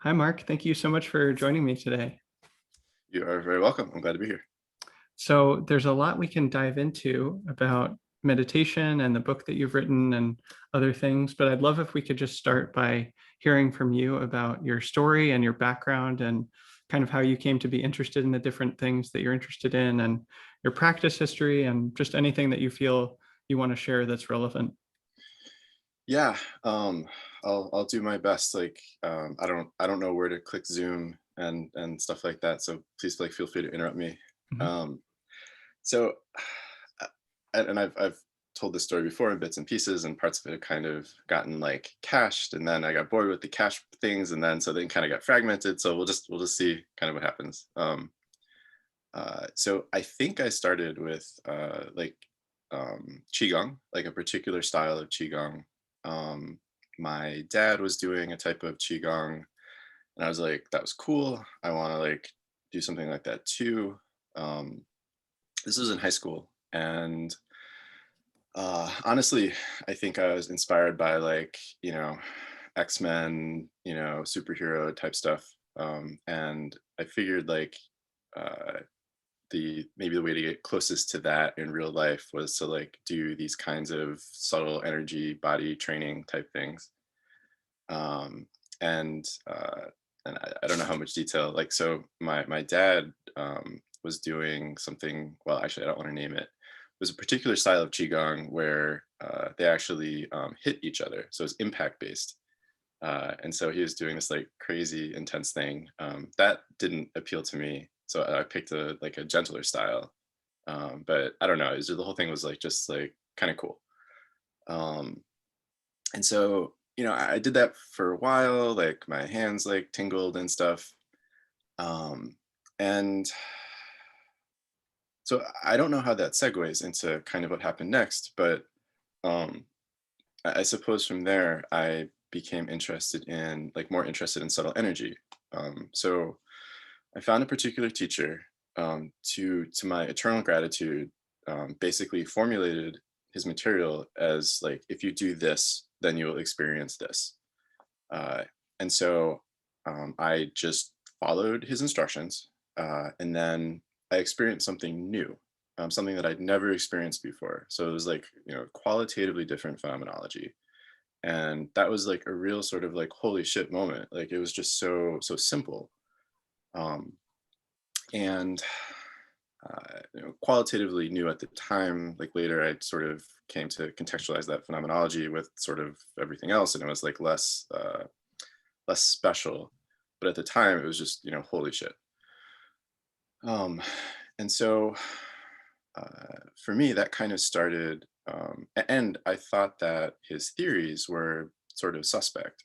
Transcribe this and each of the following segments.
Hi, Mark. Thank you so much for joining me today. You are very welcome. I'm glad to be here. So, there's a lot we can dive into about meditation and the book that you've written and other things, but I'd love if we could just start by hearing from you about your story and your background and kind of how you came to be interested in the different things that you're interested in and your practice history and just anything that you feel you want to share that's relevant. Yeah, I'll do my best. I don't know where to click Zoom and stuff like that. So please feel free to interrupt me. Mhm. Um, so uh, and I've told this story before in bits and pieces, and parts of it have kind of gotten like cached, and then I got bored with the cache things, and then so they kind of got fragmented. So we'll just see kind of what happens. So I think I started with qigong, like a particular style of qigong. Um, my dad was doing a type of qigong, and I was like, "That was cool. I want to like do something like that too." Um, this was in high school, and honestly, I think I was inspired by X-Men, superhero type stuff, and I figured uh, the maybe the way to get closest to that in real life was to like do these kinds of subtle energy body training type things. um and uh I don't know how much detail, like, so my dad was doing something, well, actually, I don't want to name it. It was a particular style of qigong where they actually hit each other, so it's impact based. And so he was doing this like crazy intense thing that didn't appeal to me, so I picked a gentler style. But I don't know, the whole thing was like just like kind of cool. um, and so I did that for a while, like my hands like tingled and stuff. um, and so I don't know how that segues into kind of what happened next, but um, I suppose from there I became more interested in subtle energy. So I found a particular teacher, to my eternal gratitude, basically formulated his material as like, if you do this, then you'll experience this. Uh, and so I just followed his instructions, and then I experienced something new, something that I'd never experienced before. So it was like, qualitatively different phenomenology. And that was like a real sort of like holy shit moment. Like, it was just so simple. Um, and Qualitatively new at the time. Like later, I sort of came to contextualize that phenomenology with sort of everything else, and it was like less special. But at the time, it was just, holy shit. Um, and so for me, that kind of started, and I thought that his theories were sort of suspect.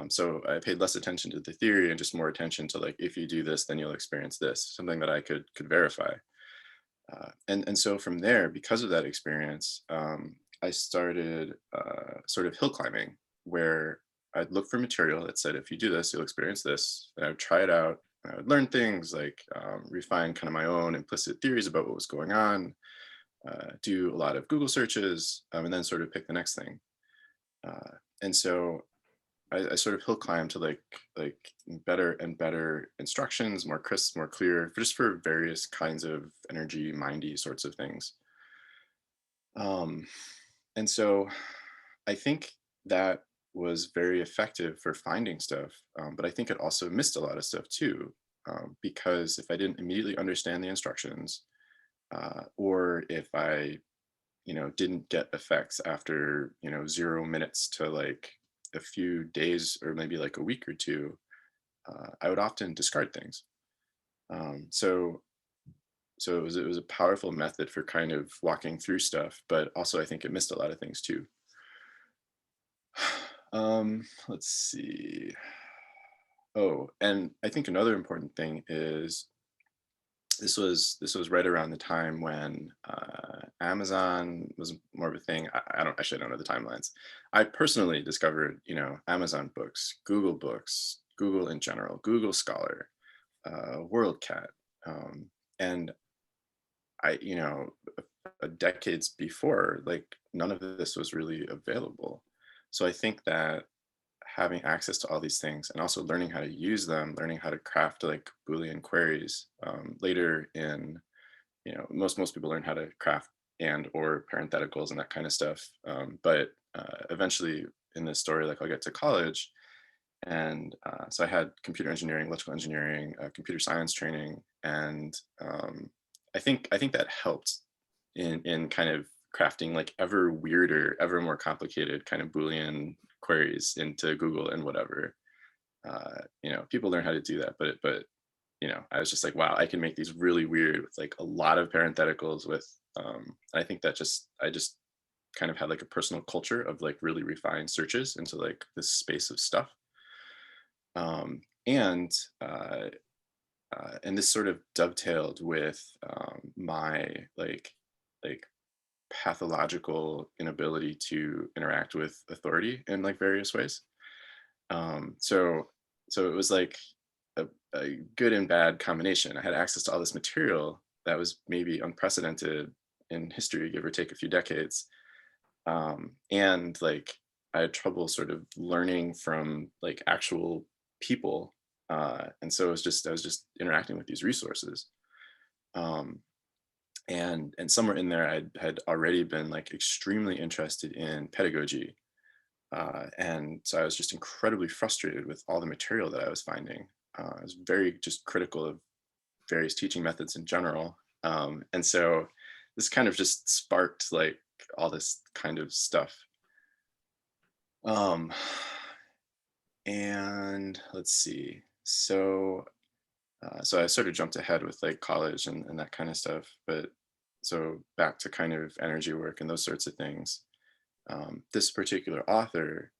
So I paid less attention to the theory and just more attention to like, if you do this, then you'll experience this, something that I could verify. And so from there, because of that experience, I started sort of hill climbing, where I'd look for material that said, if you do this, you'll experience this. And I would try it out. And I would learn things like refine kind of my own implicit theories about what was going on, do a lot of Google searches, and then sort of pick the next thing. And so I sort of hill climb to like better and better instructions, more crisp, more clear, just for various kinds of energy, mindy sorts of things. Um, and so I think that was very effective for finding stuff, but I think it also missed a lot of stuff too, because if I didn't immediately understand the instructions, or if I didn't get effects after 0 minutes to like a few days or maybe like a week or two, I would often discard things. So it was a powerful method for kind of walking through stuff, but also I think it missed a lot of things too. Let's see. Oh, and I think another important thing is this was right around the time when Amazon was more of a thing. I don't know the timelines. I personally discovered, Amazon Books, Google Books, Google in general, Google Scholar, WorldCat, and decades before, like none of this was really available. So I think that having access to all these things and also learning how to use them, learning how to craft like Boolean queries. Later in, most people learn how to craft and or parentheticals and that kind of stuff. But eventually in this story, like I'll get to college, and so I had computer engineering, electrical engineering, computer science training, and I think that helped in kind of crafting like ever weirder, ever more complicated kind of Boolean queries into Google and whatever. People learn how to do that, but I was just like, wow, I can make these really weird with like a lot of parentheticals with. I think that I just kind of had like a personal culture of like really refined searches into like this space of stuff. Um, and uh, and this sort of dovetailed with my like pathological inability to interact with authority in like various ways. So it was like a good and bad combination. I had access to all this material that was maybe unprecedented in history, give or take a few decades. And like I had trouble sort of learning from like actual people. And so I was just interacting with these resources. Um, and somewhere in there, I had already been like extremely interested in pedagogy. And so I was just incredibly frustrated with all the material that I was finding. I was very just critical of various teaching methods in general. And so this kind of just sparked like all this kind of stuff. Um, and let's see. So I sort of jumped ahead with like college and that kind of stuff. But so back to kind of energy work and those sorts of things. This particular author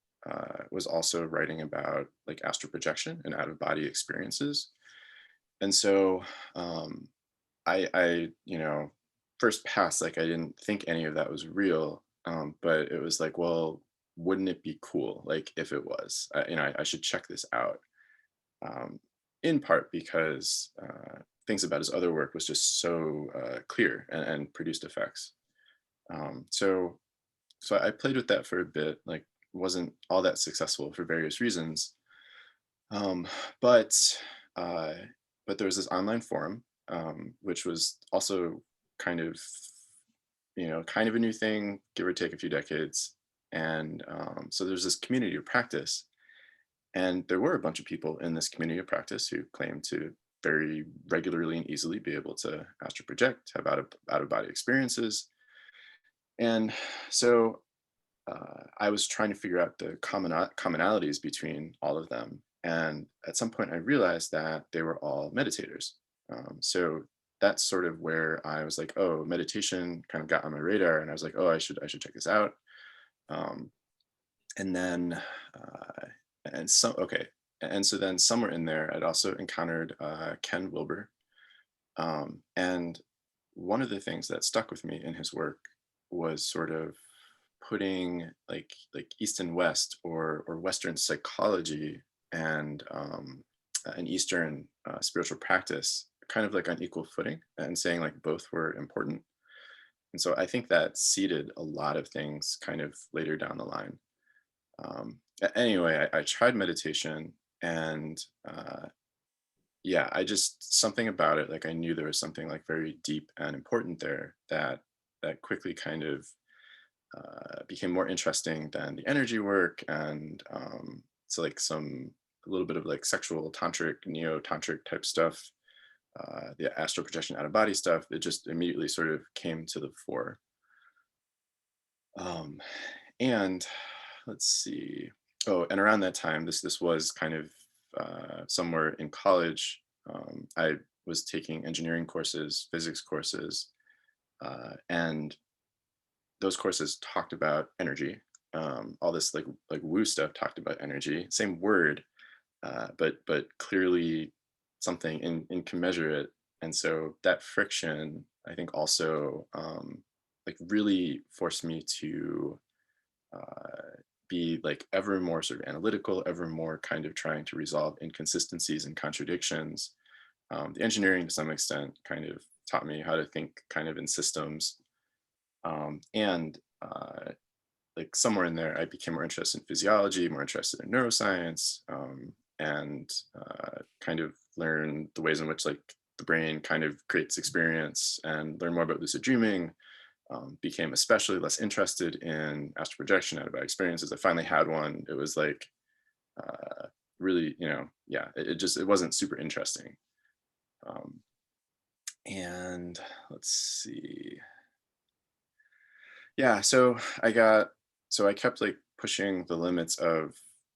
was also writing about like astral projection and out of body experiences. And so I first pass, like I didn't think any of that was real. But it was like, well, wouldn't it be cool? Like if it was, I should check this out. Um, in part because things about his other work was just so clear and produced effects. So I played with that for a bit, like wasn't all that successful for various reasons. Um, but uh, but there was this online forum, which was also kind of kind of a new thing, give or take a few decades. And so there's this community of practice, and there were a bunch of people in this community of practice who claimed to very regularly and easily be able to astral project, have out of body experiences. And so I was trying to figure out the commonalities between all of them. And at some point, I realized that they were all meditators. So that's sort of where I was like, oh, meditation kind of got on my radar, and I was like, oh, I should check this out. Um, and then and so okay, and so then somewhere in there, I'd also encountered Ken Wilber, and one of the things that stuck with me in his work was sort of putting like East and West or Western psychology and an Eastern spiritual practice kind of like on equal footing and saying like both were important. And so I think that seeded a lot of things kind of later down the line. Anyway, I tried meditation, and yeah, I just something about it, like I knew there was something like very deep and important there that quickly kind of became more interesting than the energy work. And so like a little bit of like sexual tantric, neo-tantric type stuff, the astral projection out of body stuff, it just immediately sort of came to the fore. um, and let's see. Oh, and around that time, this was kind of somewhere in college. I was taking engineering courses, physics courses, and those courses talked about energy. All this like woo stuff talked about energy, same word, but clearly something incommensurate. And so that friction, I think, also like really forced me to be like ever more sort of analytical, ever more kind of trying to resolve inconsistencies and contradictions. The engineering, to some extent, kind of taught me how to think kind of in systems. And like somewhere in there, I became more interested in physiology, more interested in neuroscience, and kind of learn the ways in which like the brain kind of creates experience, and learn more about lucid dreaming. Became especially less interested in astral projection out of bad experiences. I finally had one. It was like uh, really, yeah, it wasn't super interesting. Um, and let's see. Yeah, so I kept like pushing the limits of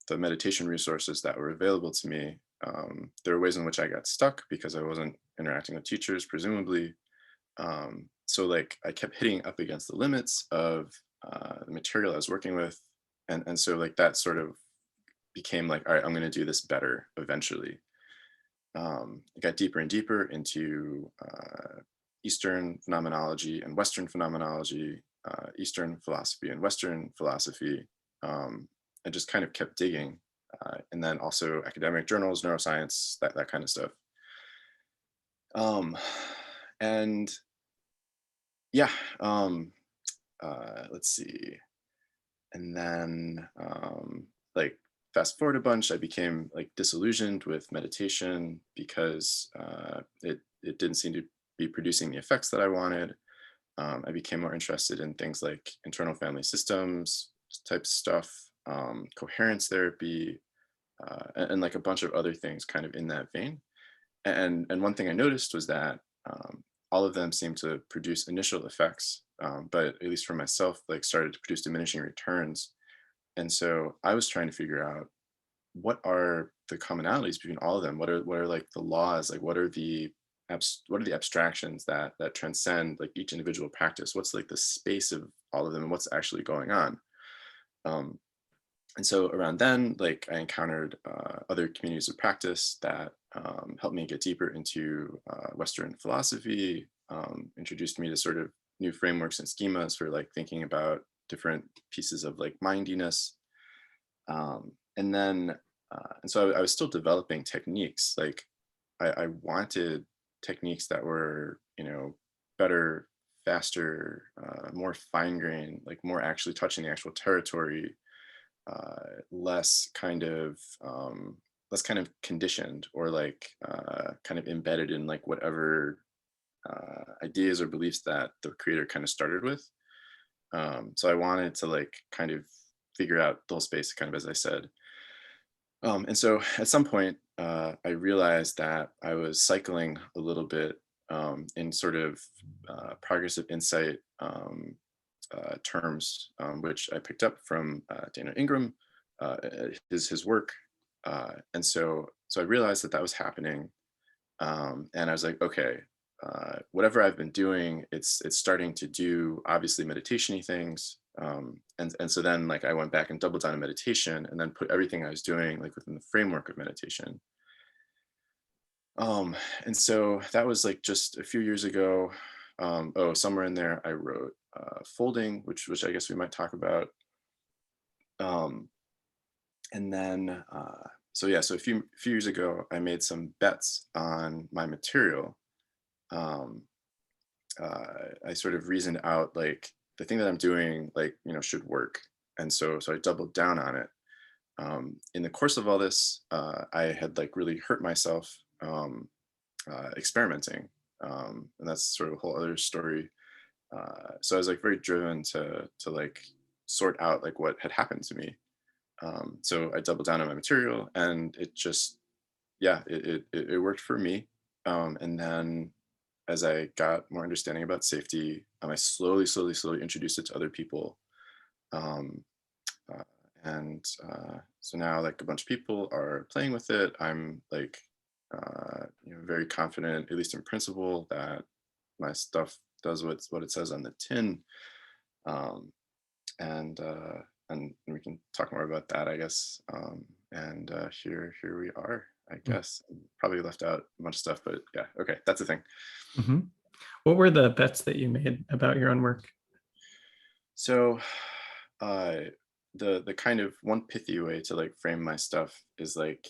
the meditation resources that were available to me. There were ways in which I got stuck because I wasn't interacting with teachers, presumably. So like I kept hitting up against the limits of the material I was working with, and so like that sort of became like, all right, I'm going to do this better eventually. I got deeper and deeper into Eastern phenomenology and Western phenomenology, Eastern philosophy and Western philosophy. I just kind of kept digging, and then also academic journals, neuroscience, that kind of stuff. Um, and yeah, let's see. And then like fast forward a bunch, I became like disillusioned with meditation because it didn't seem to be producing the effects that I wanted. I became more interested in things like internal family systems type stuff, coherence therapy, and like a bunch of other things kind of in that vein. And one thing I noticed was that all of them seemed to produce initial effects, but at least for myself, like started to produce diminishing returns. And so I was trying to figure out what are the commonalities between all of them. What are like the laws? Like what are the abstractions that transcend like each individual practice? What's like the space of all of them, and what's actually going on? Um, and so around then, like I encountered other communities of practice that helped me get deeper into Western philosophy, introduced me to sort of new frameworks and schemas for like thinking about different pieces of like mindiness. And then, and so I was still developing techniques. Like I wanted techniques that were, better, faster, more fine grained, like more actually touching the actual territory, less kind of less kind of conditioned or like kind of embedded in like whatever ideas or beliefs that the creator kind of started with. So I wanted to like kind of figure out the whole space, kind of as I said. And so at some point, I realized that I was cycling a little bit in sort of progressive insight terms, which I picked up from Dana Ingram, his work, and so I realized that that was happening, and I was like, okay, whatever I've been doing, it's starting to do obviously meditation-y things, and so then like I went back and doubled down on meditation, and then put everything I was doing like within the framework of meditation. And so that was like just a few years ago. Oh, somewhere in there, I wrote folding, which I guess we might talk about. Um, and then, so yeah, so a few years ago, I made some bets on my material. Um, I sort of reasoned out like the thing that I'm doing, like should work, and so I doubled down on it. In the course of all this, I had like really hurt myself experimenting, and that's sort of a whole other story. So I was like very driven to like sort out like what had happened to me. So I doubled down on my material, and it just yeah, it worked for me. And then as I got more understanding about safety, I slowly introduced it to other people. Um, uh, and so now like a bunch of people are playing with it. I'm like very confident, at least in principle, that my stuff does what it says on the tin. Um, and we can talk more about that, I guess. And here we are, I guess. Probably left out a bunch of stuff, but yeah, okay, that's the thing. Mm-hmm. What were the bets that you made about your own work? So, uh, the kind of one pithy way to like frame my stuff is like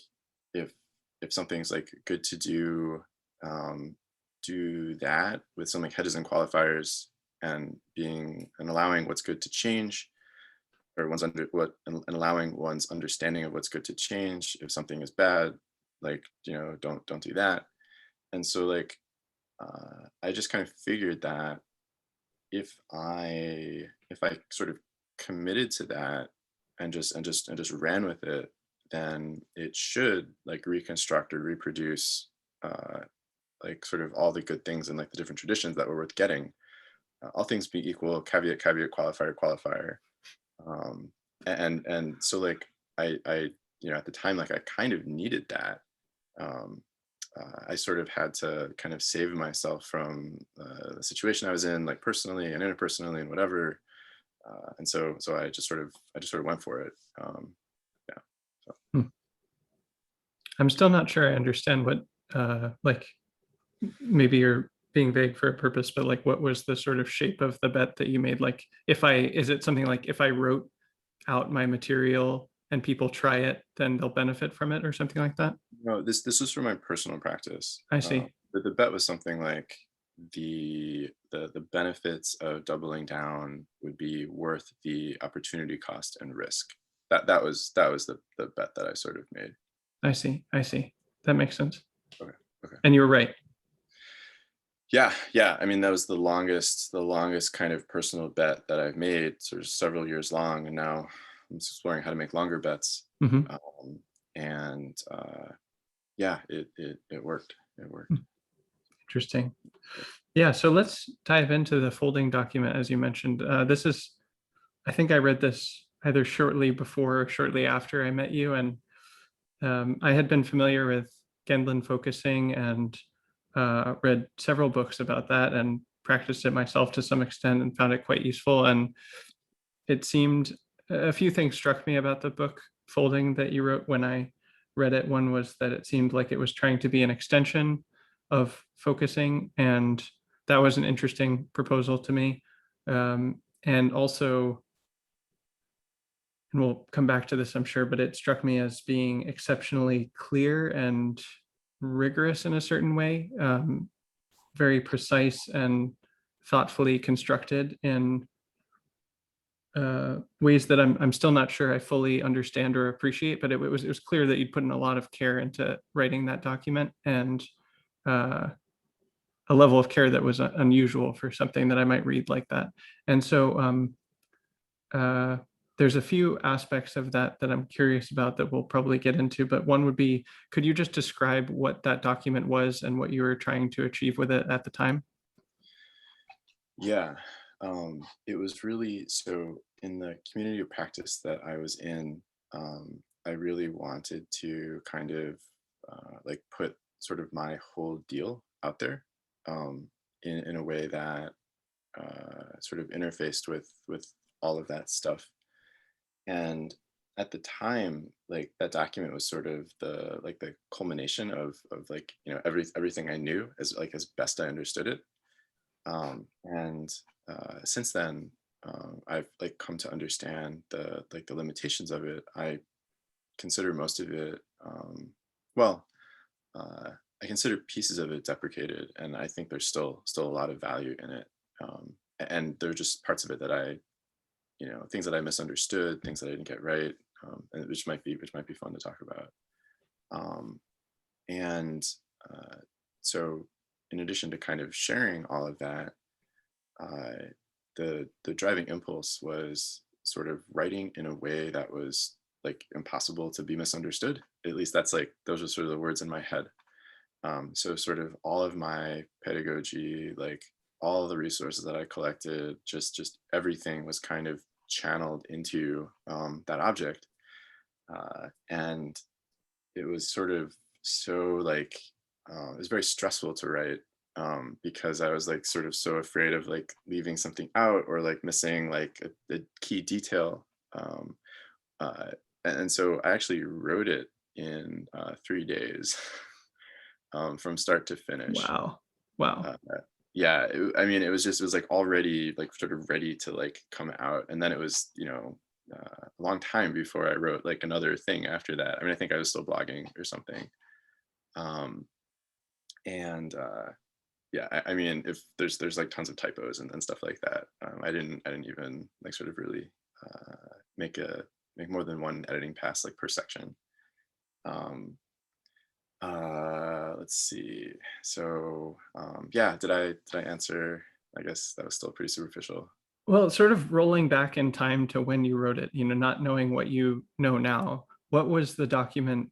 if if something's like good to do, um, do that with some like hedges and qualifiers, and allowing what's good to change. or one's under what and allowing one's understanding of what's good to change. If something is bad, like, don't do that. And so like I just kind of figured that if I sort of committed to that and just ran with it, then it should like reconstruct or reproduce uh like sort of all the good things and like the different traditions that were worth getting. All things being equal, caveat, caveat, qualifier, qualifier. Um, and so like I at the time like I kind of needed that. Um, I sort of had to kind of save myself from the situation I was in, like personally and interpersonally and whatever. And so I just sort of went for it. Yeah. So. Hmm. I'm still not sure I understand what, like, maybe you're being vague for a purpose, but like, what was the sort of shape of the bet that you made? Like, is it something like if I wrote out my material and people try it, then they'll benefit from it or something like that? No, this was for my personal practice. I see. But the bet was something like the benefits of doubling down would be worth the opportunity cost and risk. That was the bet that I sort of made. I see. I see. That makes sense. Okay. Okay. And you were right. Yeah, yeah. I mean, that was the longest kind of personal bet that I've made, sort of several years long, and now I'm just exploring how to make longer bets. Mhm. Um, and yeah, it worked. It worked. Interesting. Yeah. So let's dive into the folding document, as you mentioned. I think I read this either shortly before or shortly after I met you. And I had been familiar with Gendlin focusing and read several books about that and practiced it myself to some extent and found it quite useful. And it seemed a few things struck me about the book folding that you wrote when I read it. One was that it seemed like it was trying to be an extension of focusing, and that was an interesting proposal to me. And also, and we'll come back to this, I'm sure, but it struck me as being exceptionally clear and rigorous in a certain way, very precise and thoughtfully constructed in ways that I'm still not sure I fully understand or appreciate. But it was clear that you'd put in a lot of care into writing that document, and uh, a level of care that was unusual for something that I might read like that. And so uh, there's a few aspects of that that I'm curious about that we'll probably get into. But one would be, could you just describe what that document was and what you were trying to achieve with it at the time? Yeah. It was really so in the community of practice that I was in. I really wanted to kind of like put sort of my whole deal out there in a way that sort of interfaced with all of that stuff. And at the time, like that document was sort of the culmination of like everything I knew as best I understood it. And since then, I've like come to understand the limitations of it. I consider most of it, well, uh, I consider pieces of it deprecated, and I think there's still a lot of value in it. And there are just parts of it that things that I misunderstood, things that I didn't get right, and which might be fun to talk about. Um, and uh, so, in addition to kind of sharing all of that, uh, the driving impulse was sort of writing in a way that was like impossible to be misunderstood. At least that's like those are sort of the words in my head. So sort of all of my pedagogy, like all of the resources that I collected, just everything was kind of channeled into that object, and it was sort of so like it was very stressful to write because I was like sort of so afraid of like leaving something out or like missing like a key detail. Uh, and so I actually wrote it in 3 days from start to finish. Wow. Wow. Uh, yeah, I mean, it was like already like sort of ready to like come out, and then it was a long time before I wrote like another thing after that. I mean, I think I was still blogging or something. Um, and yeah, I mean, if there's like tons of typos and stuff like that. I didn't even like sort of really make more than one editing pass like per section. Let's see. So yeah, did I answer? I guess that was still pretty superficial. Well, sort of rolling back in time to when you wrote it, not knowing what you know now, what was the document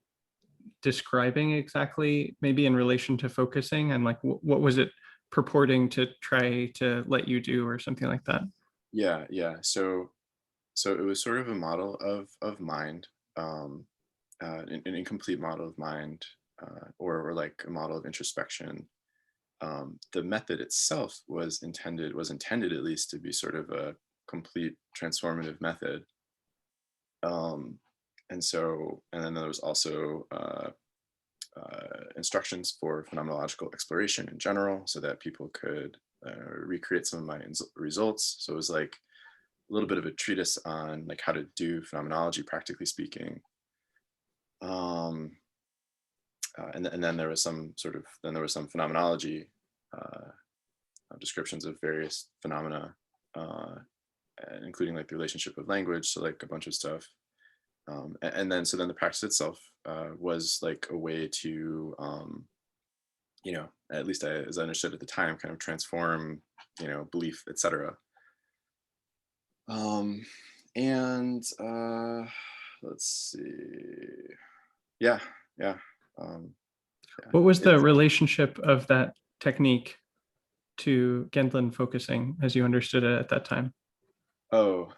describing exactly, maybe in relation to focusing, and like what was it purporting to try to let you do or something like that? Yeah. So it was sort of a model of mind, an incomplete model of mind, or like a model of introspection. The method itself was intended at least to be sort of a complete transformative method. Um, and then there was also instructions for phenomenological exploration in general, so that people could recreate some of my results. So it was like a little bit of a treatise on like how to do phenomenology, practically speaking. Um, and then there was some phenomenology uh, descriptions of various phenomena, uh, including like the relationship of language, so like a bunch of stuff. And then so then the practice itself was like a way to at least as I understood at the time, kind of transform belief, etc. um and let's see. Yeah, yeah. um yeah, What was the it's relationship of that technique to Gendlin focusing as you understood it at that time? oh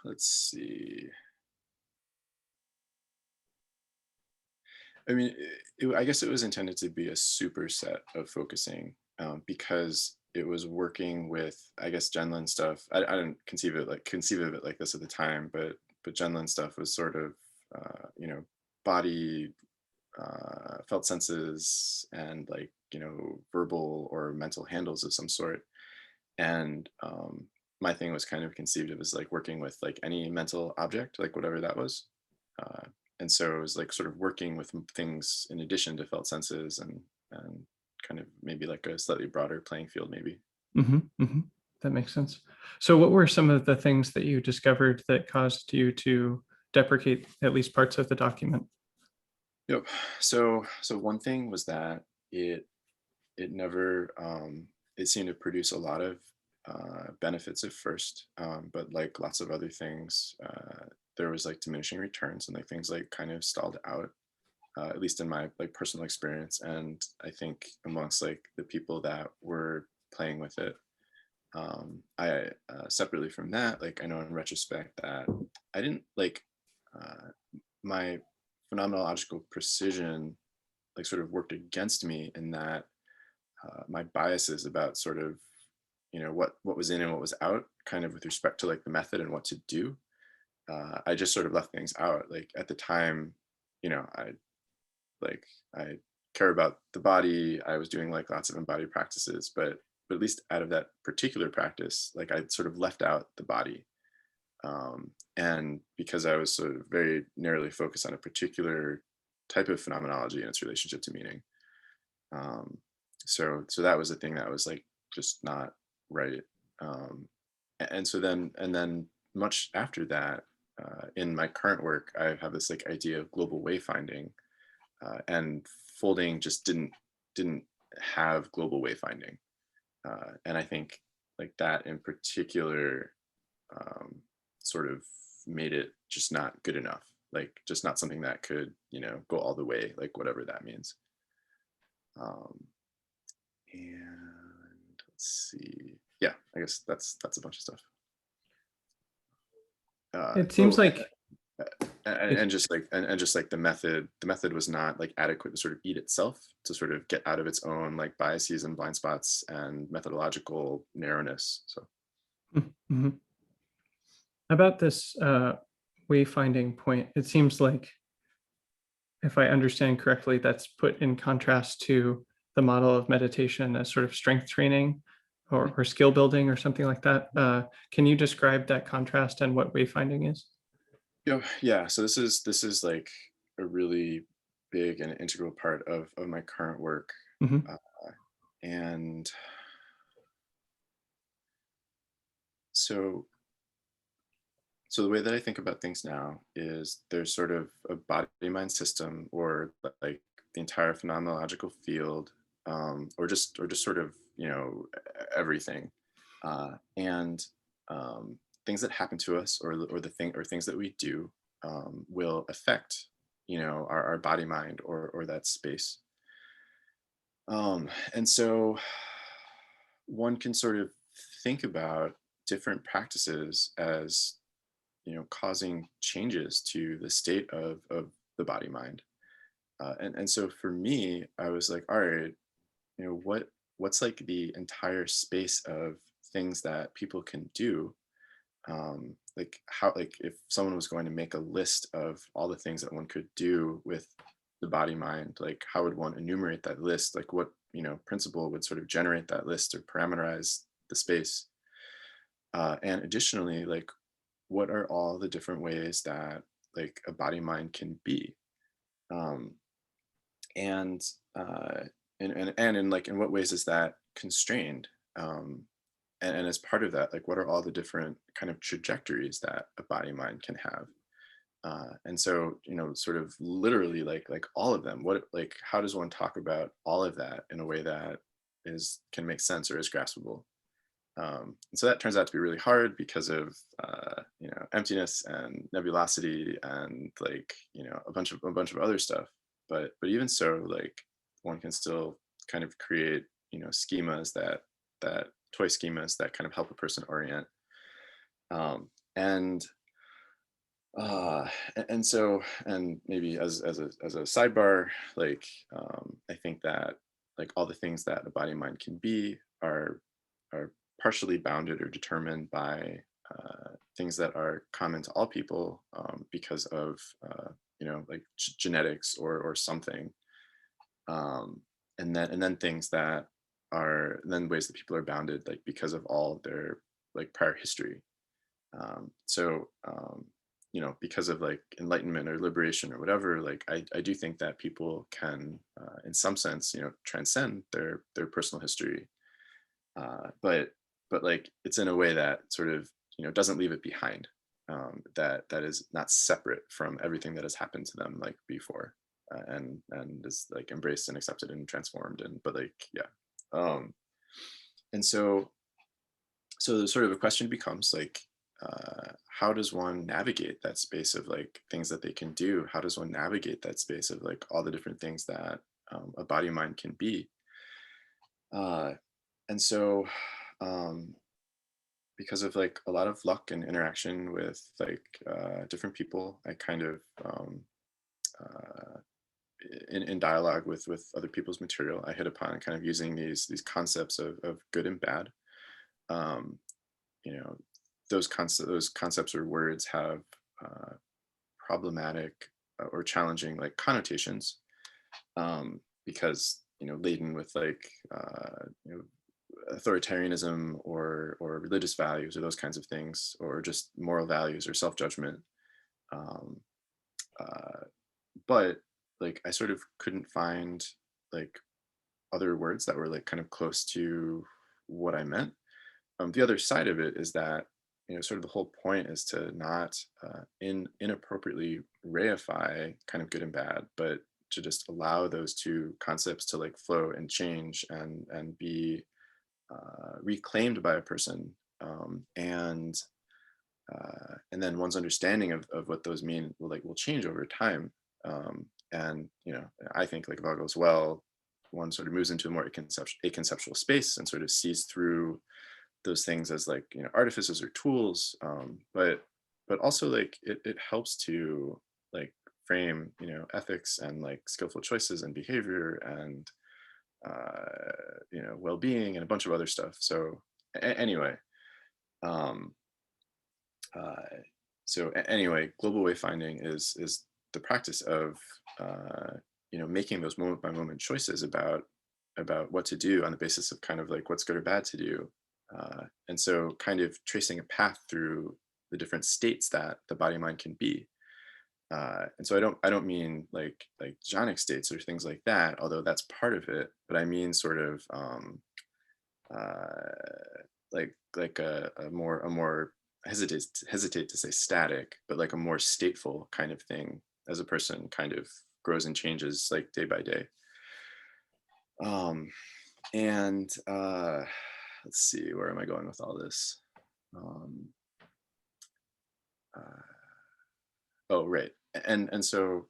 let's see. I mean, I guess it was intended to be a superset of focusing, because it was working with, I guess, Genlin stuff. I didn't conceive of it like this at the time, but Genlin stuff was sort of, body, felt senses, and like verbal or mental handles of some sort. And my thing was kind of conceived of as like working with like any mental object, like whatever that was. uh, and so it was like sort of working with things in addition to felt senses, and kind of maybe like a slightly broader playing field maybe. Hmm. Hmm. That makes sense. So what were some of the things that you discovered that caused you to deprecate at least parts of the document? Yep. So one thing was that it it never it seemed to produce a lot of benefits at first, but like lots of other things, there was like diminishing returns, and like things like kind of stalled out, at least in my like personal experience, and I think amongst like the people that were playing with it. I Separately from that, like I know in retrospect that I didn't like uh, my phenomenological precision like sort of worked against me in that my biases about sort of what was in and what was out, kind of with respect to like the method and what to do. I just sort of left things out. Like at the time, I like I care about the body. I was doing like lots of embodied practices, but at least out of that particular practice, like I sort of left out the body. And because I was sort of very narrowly focused on a particular type of phenomenology and its relationship to meaning. Um, so that was the thing that was like just not right. And then much after that, in my current work, I have this like idea of global wayfinding, and folding just didn't have global wayfinding, and I think like that in particular um, sort of made it just not good enough, like just not something that could go all the way, like whatever that means. um, and let's see. Yeah, I guess that's a bunch of stuff. It seems Oh, like and just like the method was not like adequate to sort of eat itself, to sort of get out of its own like biases and blind spots and methodological narrowness. So Mhm. About this wayfinding point, it seems like, if I understand correctly, that's put in contrast to the model of meditation as sort of strength training or skill building or something like that. Can you describe that contrast and what wayfinding is? yeah, so this is like a really big and integral part of my current work. Hmm. uh, and so So the way that I think about things now is there's sort of a body mind system, or like the entire phenomenological field, or just sort of everything, and things that happen to us, or the thing or things that we do, will affect our body mind, or that space. And so one can sort of think about different practices as causing changes to the state of the body mind. And so for me, I was like, all right, what's like the entire space of things that people can do, like how, like if someone was going to make a list of all the things that one could do with the body mind, like how would one enumerate that list, like what principle would sort of generate that list or parameterize the space. And additionally, like what are all the different ways that like a body mind can be, um, and uh, and in like in what ways is that constrained, um, and as part of that, like what are all the different kind of trajectories that a body mind can have. And so sort of literally like all of them, what, like how does one talk about all of that in a way that is can make sense or is graspable. And so that turns out to be really hard because of emptiness and nebulosity and like a bunch of other stuff. But even so, like one can still kind of create schemas that toy schemas that kind of help a person orient. And and so, and maybe as a sidebar, like I think that like all the things that the body mind can be are partially bounded or determined by things that are common to all people, because of like genetics or something, um, and then things that are then ways that people are bounded like because of all their like prior history. So because of like enlightenment or liberation or whatever, like I do think that people can, in some sense, transcend their personal history, but like it's in a way that sort of doesn't leave it behind, that is not separate from everything that has happened to them like before, and is like embraced and accepted and transformed, and but like yeah. um and so the sort of a question becomes like, how does one navigate that space of like things that they can do? How does one navigate that space of like all the different things that a body mind can be? uh, and so um, because of like a lot of luck and interaction with like different people, I kind of uh, in dialogue with other people's material, I hit upon kind of using these concepts of good and bad. um, you know those concepts or words have uh, problematic or challenging like connotations, because laden with like authoritarianism or religious values or those kinds of things, or just moral values or self-judgment. um, uh, but like I sort of couldn't find like other words that were like kind of close to what I meant. The other side of it is that sort of the whole point is to not inappropriately reify kind of good and bad, but to just allow those two concepts to like flow and change and be reclaimed by a person, and then one's understanding of what those mean will change over time. And I think like if all goes well, one sort of moves into a more a conceptual space and sort of sees through those things as like artifices or tools, but also like it helps to like frame ethics and like skillful choices and behavior and well-being and a bunch of other stuff. So anyway, um uh anyway, global wayfinding is the practice of making those moment by moment choices about what to do on the basis of kind of like what's good or bad to do. And so kind of tracing a path through the different states that the body mind can be. And so I don't mean like jhanic states or things like that, although that's part of it, but I mean sort of uh, like a more hesitate to say static, but like a more stateful kind of thing as a person kind of grows and changes like day by day. Um, and let's see, where am I going with all this? Um, uh, oh, right. And so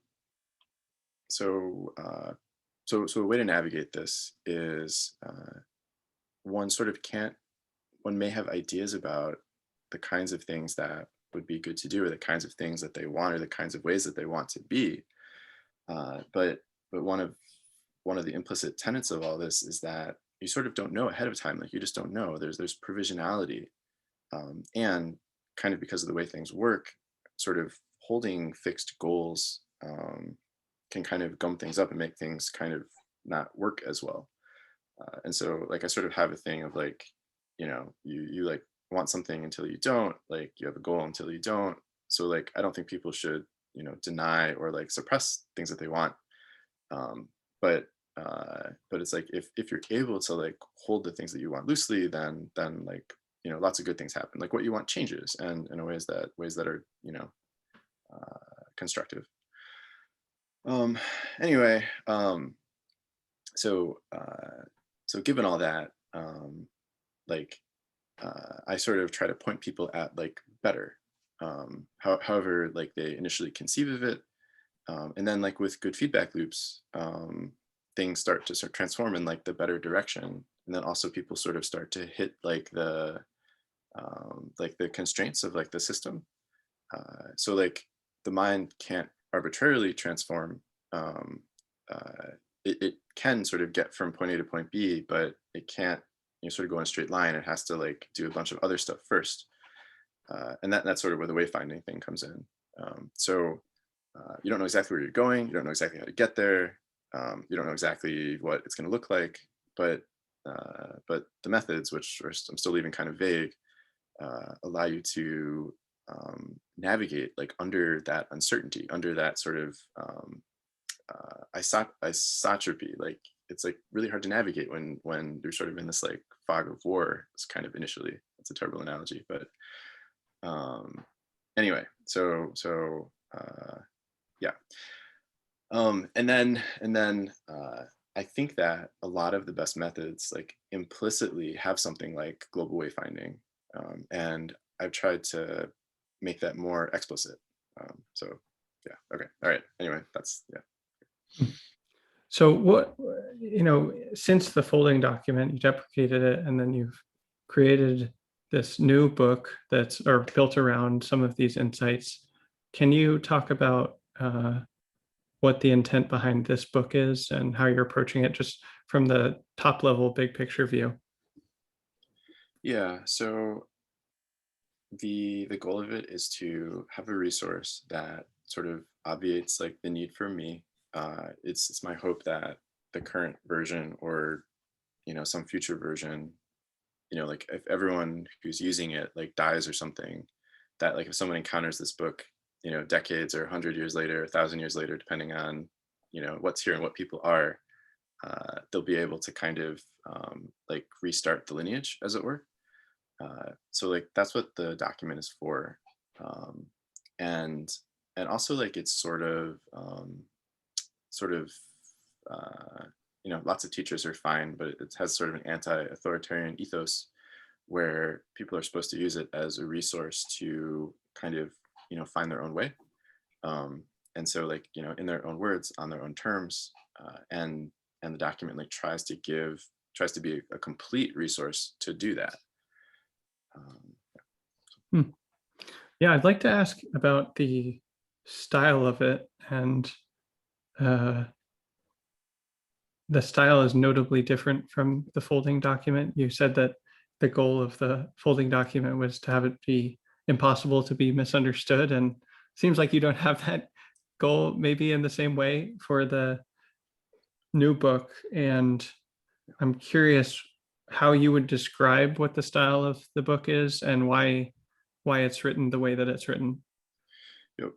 so a way to navigate this is one sort of can't one may have ideas about the kinds of things that would be good to do or the kinds of things that they want or the kinds of ways that they want to be. But one of the implicit tenets of all this is that you sort of don't know ahead of time. Like you just don't know. There's provisionality, and kind of because of the way things work, sort of holding fixed goals can kind of gum things up and make things kind of not work as well. And so, like, I sort of have a thing of like, you like want something until you don't. Like, you have a goal until you don't. So, like, I don't think people should, deny or like suppress things that they want. Um, but but it's like if you're able to like hold the things that you want loosely, then like lots of good things happen. Like what you want changes, and in ways that are constructive. Um, anyway, so so given all that, like I sort of try to point people at like better, however like they initially conceive of it, and then like with good feedback loops, things start to sort of transform in like the better direction, and then also people sort of start to hit like the constraints of like the system. So like the mind can't arbitrarily transform. Um, it can sort of get from point A to point B, but it can't sort of go in a straight line. It has to like do a bunch of other stuff first, and that's sort of where the wayfinding thing comes in. So you don't know exactly where you're going. You don't know exactly how to get there. You don't know exactly what it's going to look like, but the methods, which I'm still leaving kind of vague, allow you to navigate like under that uncertainty, under that sort of isotropy. Like it's like really hard to navigate when you're sort of in this like fog of war. It's kind of initially. It's a terrible analogy, but anyway. So yeah. And then I think that a lot of the best methods like implicitly have something like global wayfinding, and I've tried to make that more explicit. So yeah, okay, all right. Anyway, that's yeah. So what, since the folding document, you deprecated it, and then you've created this new book that's or built around some of these insights. Can you talk about what the intent behind this book is and how you're approaching it just from the top level, big picture view? Yeah. So the goal of it is to have a resource that sort of obviates like the need for me. It's my hope that the current version or some future version, like if everyone who's using it like dies or something, that like if someone encounters this book, decades or 100 years later, 1,000 years later, depending on what's here and what people are, they'll be able to kind of like restart the lineage, as it were. So like that's what the document is for, um, and also like it's sort of lots of teachers are fine, but it has sort of an anti-authoritarian ethos where people are supposed to use it as a resource to kind of find their own way, and so like in their own words, on their own terms, and the document like tries to be a complete resource to do that. um, Hmm. Yeah, I'd like to ask about the style of it, and uh, the style is notably different from the folding document. You said that the goal of the folding document was to have it be impossible to be misunderstood, and it seems like you don't have that goal maybe in the same way for the new book. And I'm curious how you would describe what the style of the book is and why it's written the way that it's written. Yep.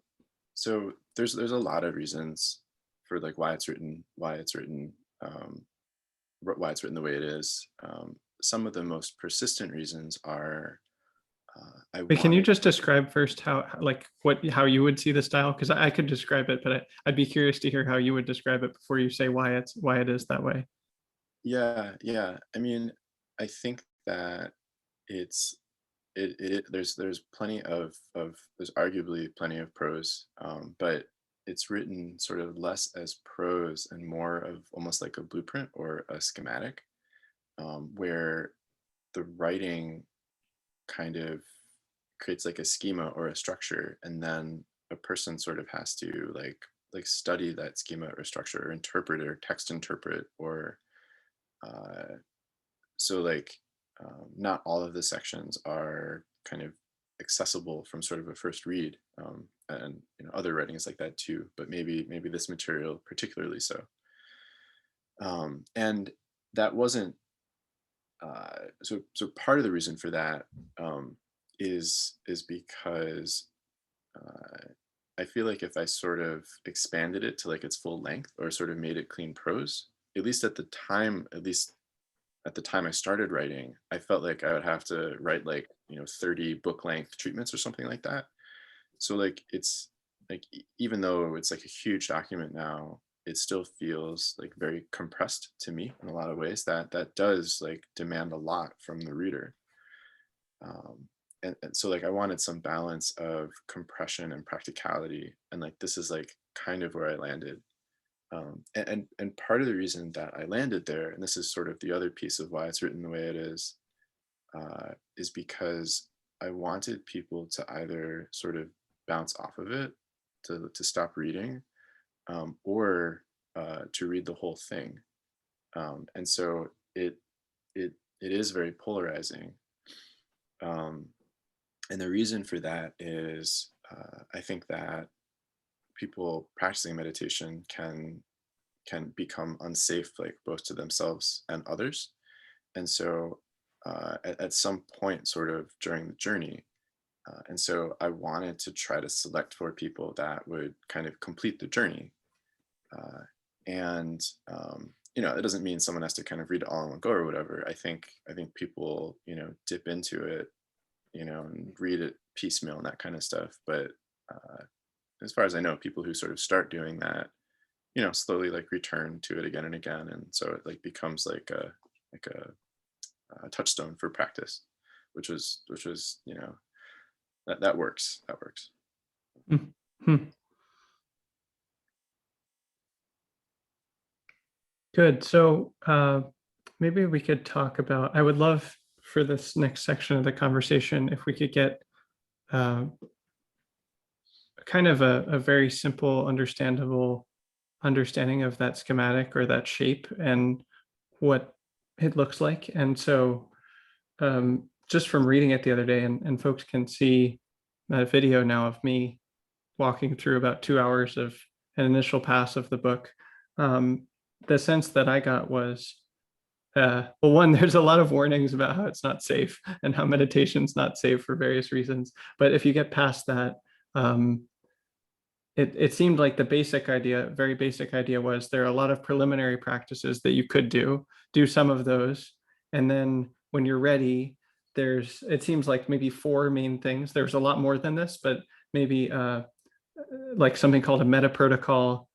So there's a lot of reasons for like um, why it's written the way it is. Some of the most persistent reasons are I Wait, can you wanted, just describe first how you would see the style? Because I could describe it, but I'd be curious to hear how you would describe it before you say why it is that way. yeah. I mean, I think that it's there's plenty of there's arguably plenty of prose, but it's written sort of less as prose and more of almost like a blueprint or a schematic, where the writing kind of creates like a schema or a structure, and then a person sort of has to study that schema or structure or interpret or text interpret or uh, so not all of the sections are kind of accessible from sort of a first read, and other writings like that too, but maybe this material particularly so, and that wasn't so part of the reason for that, is because uh, I feel like if I sort of expanded it to like its full length or sort of made it clean prose, at least at least at the time I started writing, I felt like I would have to write 30 book length treatments or something like that. So like it's like even though it's like a huge document now, it still feels like very compressed to me in a lot of ways. That does like demand a lot from the reader. And so like I wanted some balance of compression and practicality, and like this is like kind of where I landed. And part of the reason that I landed there, and this is sort of the other piece of why it's written the way it is because I wanted people to either sort of bounce off of it, to stop reading, or to read the whole thing. And so it is very polarizing. Um, and the reason for that is I think that people practicing meditation can become unsafe, like both to themselves and others. And so at some point sort of during the journey, and so I wanted to try to select for people that would kind of complete the journey. uh, and it doesn't mean someone has to kind of read it all in one go or whatever. I think people dip into it, and read it piecemeal and that kind of stuff. But uh, as far as I know, people who sort of start doing that, slowly like return to it again and again, and so it like becomes like a touchstone for practice, which was that works. That works. Mhm. Good. So maybe we could talk about, I would love for this next section of the conversation if we could get uh, kind of a very simple, understandable understanding of that schematic or that shape and what it looks like. And so just from reading it the other day, and folks can see a video now of me walking through about 2 hours of an initial pass of the book. Um, the sense that I got was, well, one, there's a lot of warnings about how it's not safe and how meditation's not safe for various reasons. But if you get past that, um, it seemed like the basic idea, very basic idea, was there are a lot of preliminary practices that you could do some of those. And then when you're ready, it seems like maybe four main things. There's a lot more than this, but maybe like something called a meta protocol,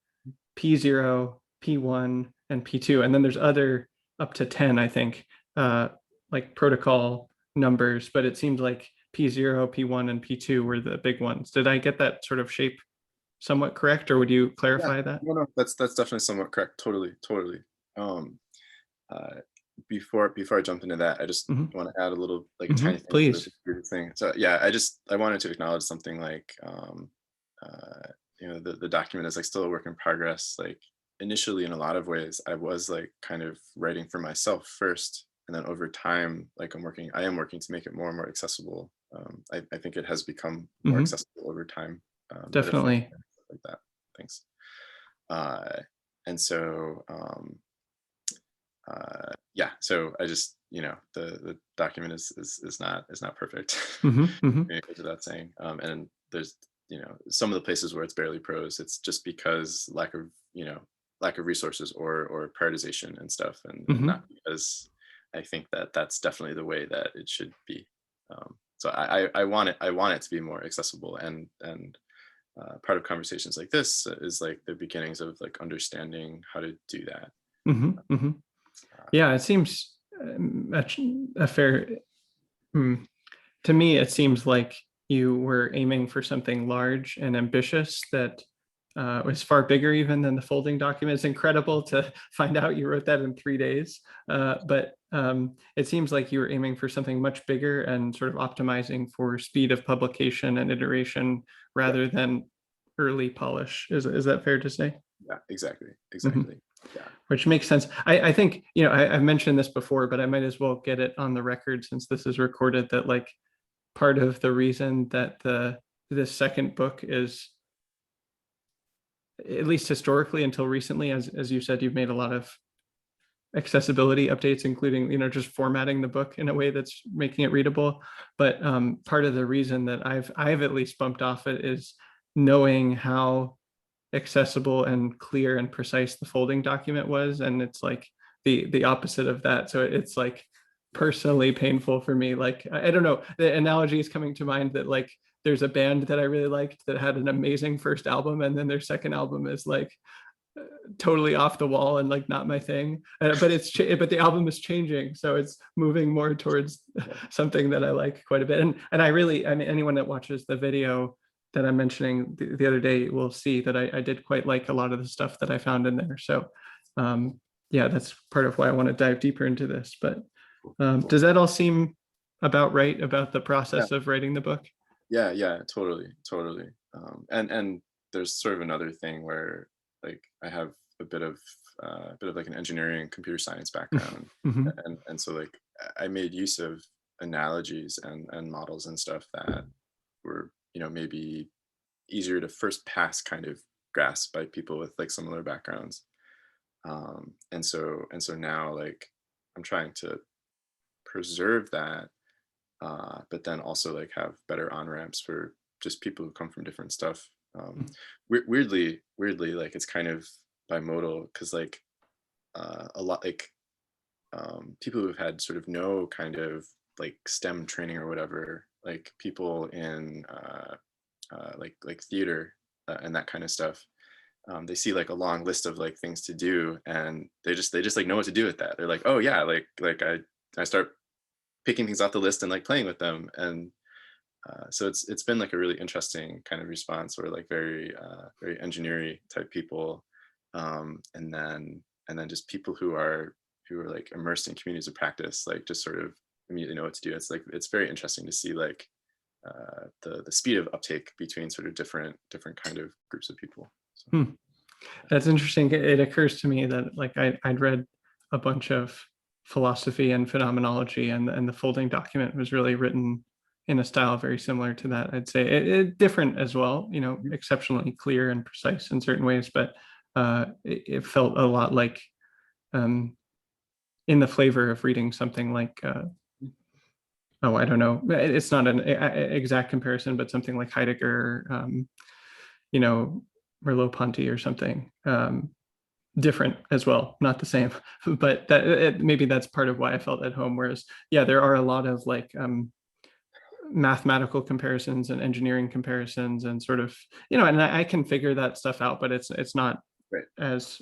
P0, P1, and P2. And then there's other up to 10, I think, like protocol numbers, but it seemed like P0, P1, and P2 were the big ones. Did I get that sort of shape somewhat correct, or would you Yeah, clarify that? no, that's definitely somewhat correct. Totally. Um, uh, before I jump into that, I just Hmm. want to add a little like a Hmm. tiny thing to the Please. security thing. So yeah, I wanted to acknowledge something like the document is like still a work in progress. Like initially, in a lot of ways, I was like kind of writing for myself first, and then over time, like I am working to make it more and more accessible. I think it has become more Hmm. accessible over time, metaphor Definitely. stuff like that. Thanks. Uh, and so yeah, so I just the document is not perfect. Hmm. Hmm. It goes without saying. And there's some of the places where it's barely prose, it's just because lack of resources or prioritization and stuff, and Hmm. not because I think that that's definitely the way that it should be. So I want it to be more accessible, and part of conversations like this is like the beginnings of like understanding how to do that. Yeah, it seems a fair. mm, to me, it seems like you were aiming for something large and ambitious that was far bigger even than the folding document. It's incredible to find out you wrote that in 3 days. But it seems like you were aiming for something much bigger and sort of optimizing for speed of publication and iteration Yeah, rather than early polish. Is that fair to say? yeah, exactly, Mhm. exactly. Yeah, Which makes sense. I think, I've mentioned this before, but I might as well get it on the record since this is recorded, that like part of the reason that this second book is, at least historically until recently, as you said, you've made a lot of accessibility updates, including just formatting the book in a way that's making it readable. But part of the reason that I've at least bumped off it is knowing how accessible and clear and precise the folding document was, and it's like the opposite of that. So it's like personally painful for me. Like I don't know, the analogy is coming to mind that like there's a band that I really liked that had an amazing first album, and then their second album is like totally off the wall and like not my thing. But the album is changing, so it's moving more towards something that I like quite a bit. And I mean, anyone that watches the video that I'm mentioning the other day will see that I did quite like a lot of the stuff that I found in there. So yeah, that's part of why I want to dive deeper into this. But does that all seem about right about the yeah, process of writing the book? yeah, yeah, totally, totally. And there's sort of another thing where like I have a bit of like an engineering computer science background, Mhm. and so like I made use of analogies and models and stuff that were maybe easier to first pass kind of grasp by people with like similar backgrounds. And so now like I'm trying to preserve that, but then also like have better on ramps for just people who come from different stuff. Weirdly, like it's kind of bimodal because like a lot like people who've had sort of no kind of like STEM training or whatever, like people in like theater and that kind of stuff. They see like a long list of like things to do, and they just like know what to do with that. They're like, oh yeah, like I start picking things off the list and like playing with them, and so it's been like a really interesting kind of response, where like very engineering type people, and then just people who are like immersed in communities of practice, like just sort of immediately know what to do. It's very interesting to see like the speed of uptake between sort of different kind of groups of people. So, Hmm. That's interesting. It occurs to me that like I'd read a bunch of philosophy and phenomenology, and the folding document was really written in a style very similar to that. I'd say it different as well, exceptionally clear and precise in certain ways, but it felt a lot like um, in the flavor of reading something like oh, I don't know, it's not an exact comparison, but something like Heidegger, you know, Merleau-Ponty or something. Different as well, not the same, but maybe that's part of why I felt at home. Whereas, yeah, there are a lot of like mathematical comparisons and engineering comparisons, and sort of, and I can figure that stuff out, but it's not right. as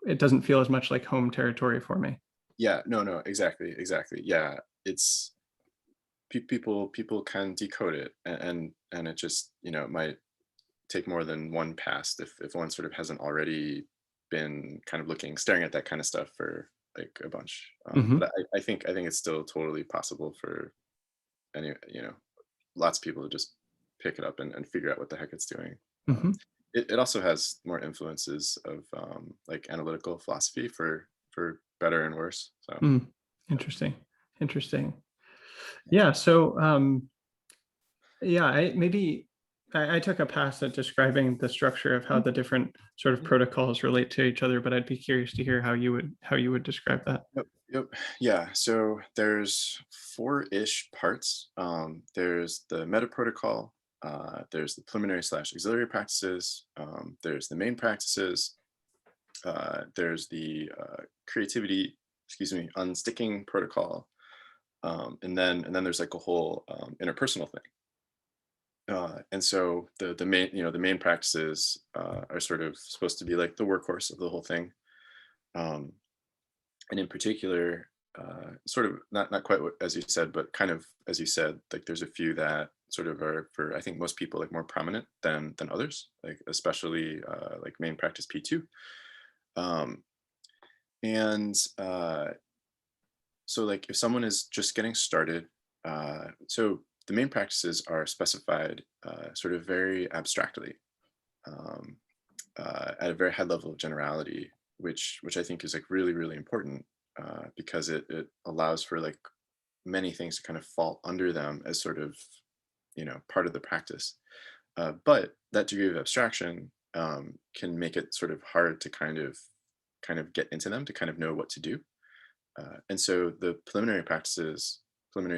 it doesn't feel as much like home territory for me. Yeah, no, exactly. Yeah, it's people can decode it, and it just it might take more than one pass if one sort of hasn't already been kind of staring at that kind of stuff for like a bunch. Hmm. But I think it's still totally possible for any lots of people to just pick it up and figure out what the heck it's doing. Hmm. It also has more influences of like analytical philosophy for better and worse. So Mm. Interesting. Interesting. Yeah. So yeah, I took a pass at describing the structure of how the different sort of protocols relate to each other, but I'd be curious to hear how you would describe that. yep, yeah. So there's four-ish parts. There's the meta protocol. There's the preliminary / auxiliary practices. There's the main practices. There's the creativity, unsticking protocol. And then there's like a whole interpersonal thing. And so the main, the main practices are sort of supposed to be like the workhorse of the whole thing. Um, and in particular, sort of not quite what, as you said, but kind of as you said, like there's a few that sort of are, for I think most people, like more prominent than others, like especially like main practice P2. Um, and So like if someone is just getting started, so the main practices are specified sort of very abstractly, um, at a very high level of generality, which I think is like really really important, because it allows for like many things to kind of fall under them as sort of, part of the practice. But that degree of abstraction can make it sort of hard to kind of get into them, to kind of know what to do. And so the preliminary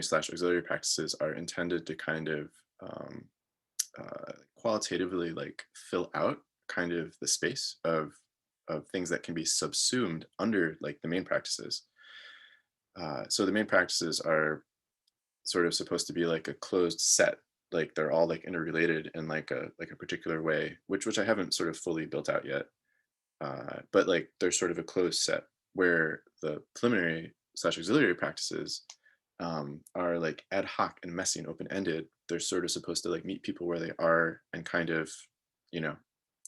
slash auxiliary practices are intended to kind of qualitatively like fill out kind of the space of things that can be subsumed under like the main practices. So the main practices are sort of supposed to be like a closed set, like they're all like interrelated in like a particular way, which I haven't sort of fully built out yet. But like there's sort of a closed set where the preliminary slash auxiliary practices are like ad hoc and messy and open ended. They're sort of supposed to like meet people where they are and kind of, you know,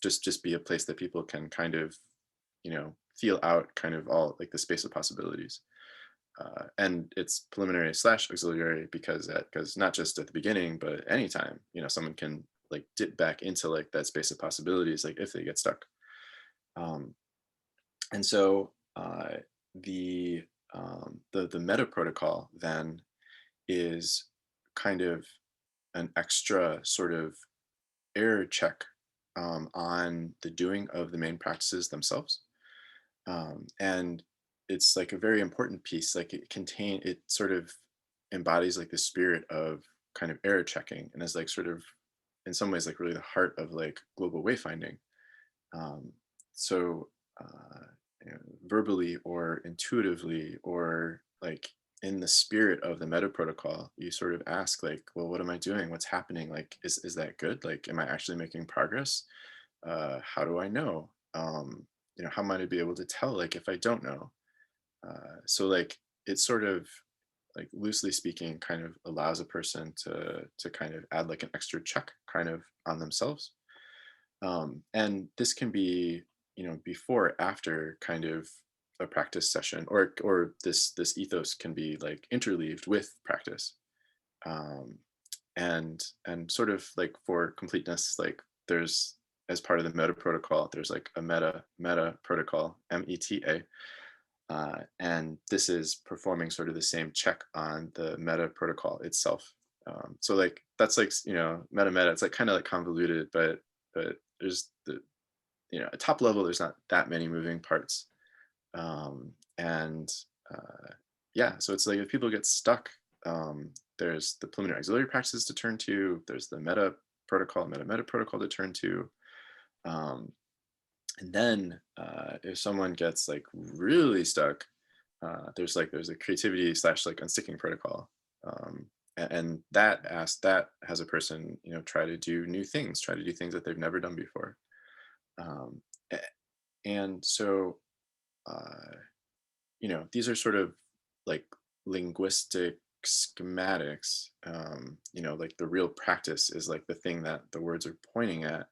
just be a place that people can kind of, feel out kind of all like the space of possibilities. And it's preliminary slash auxiliary because not just at the beginning, but anytime, someone can like dip back into like that space of possibilities, like if they get stuck. Um, and so the meta protocol then is kind of an extra sort of error check on the doing of the main practices themselves. And it's like a very important piece. Like it sort of embodies like the spirit of kind of error checking, and is like sort of in some ways like really the heart of like global wayfinding. Um, so, uh, verbally or intuitively or like in the spirit of the meta protocol, you sort of ask like, well, what am I doing? What's happening? Like, is that good? Like, am I actually making progress? How do I know? How might I be able to tell? Like, if I don't know? So like, it's sort of like loosely speaking, kind of allows a person to kind of add like an extra check kind of on themselves. And this can be, before or after kind of a practice session, or this ethos can be like interleaved with practice. um, and sort of like for completeness, like there's, as part of the meta protocol, there's like a meta protocol, meta, and this is performing sort of the same check on the meta protocol itself. So like that's like, meta, it's like kind of like convoluted, but there's the, at top level there's not that many moving parts. And yeah, so it's like if people get stuck, there's the preliminary auxiliary practices to turn to, there's the meta protocol, meta protocol to turn to. um, and then if someone gets like really stuck, there's a creativity slash like unsticking protocol. And that has a person, try to do new things, try to do things that they've never done before. um, a- and so uh, these are sort of like linguistic schematics. Like the real practice is like the thing that the words are pointing at.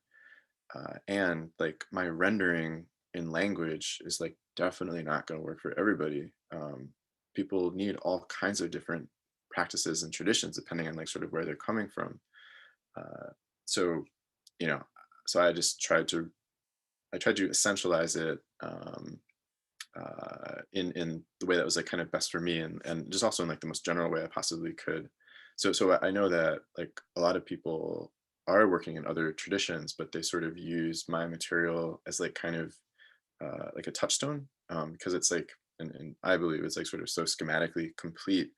And like my rendering in language is like definitely not going to work for everybody. People need all kinds of different practices and traditions depending on like sort of where they're coming from. Uh, so, you know, so I tried to essentialize it, in the way that was like kind of best for me, and just also in like the most general way I possibly could. So I know that like a lot of people are working in other traditions, but they sort of use my material as like kind of like a touchstone, because it's like, and I believe it's like sort of so schematically complete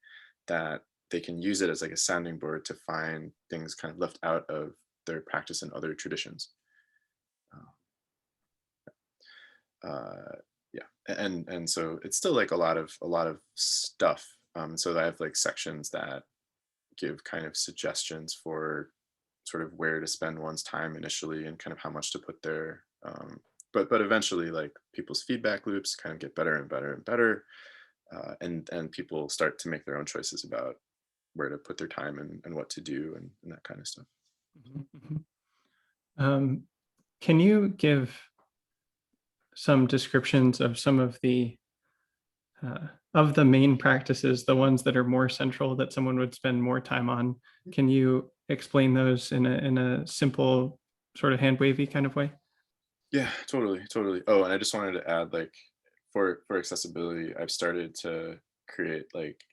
that they can use it as like a sounding board to find things kind of left out of their practice in other traditions. Uh, yeah, and so it's still like a lot of stuff, So I have like sections that give kind of suggestions for sort of where to spend one's time initially and kind of how much to put there. But eventually, like people's feedback loops kind of get better and better and better, and people start to make their own choices about where to put their time and what to do and that kind of stuff. Mhm, mhm. Can you give some descriptions of some of the main practices, the ones that are more central that someone would spend more time on? Can you explain those in a simple sort of hand wavy kind of way? Yeah, totally, totally. Oh, and I just wanted to add, like, for accessibility, I've started to create like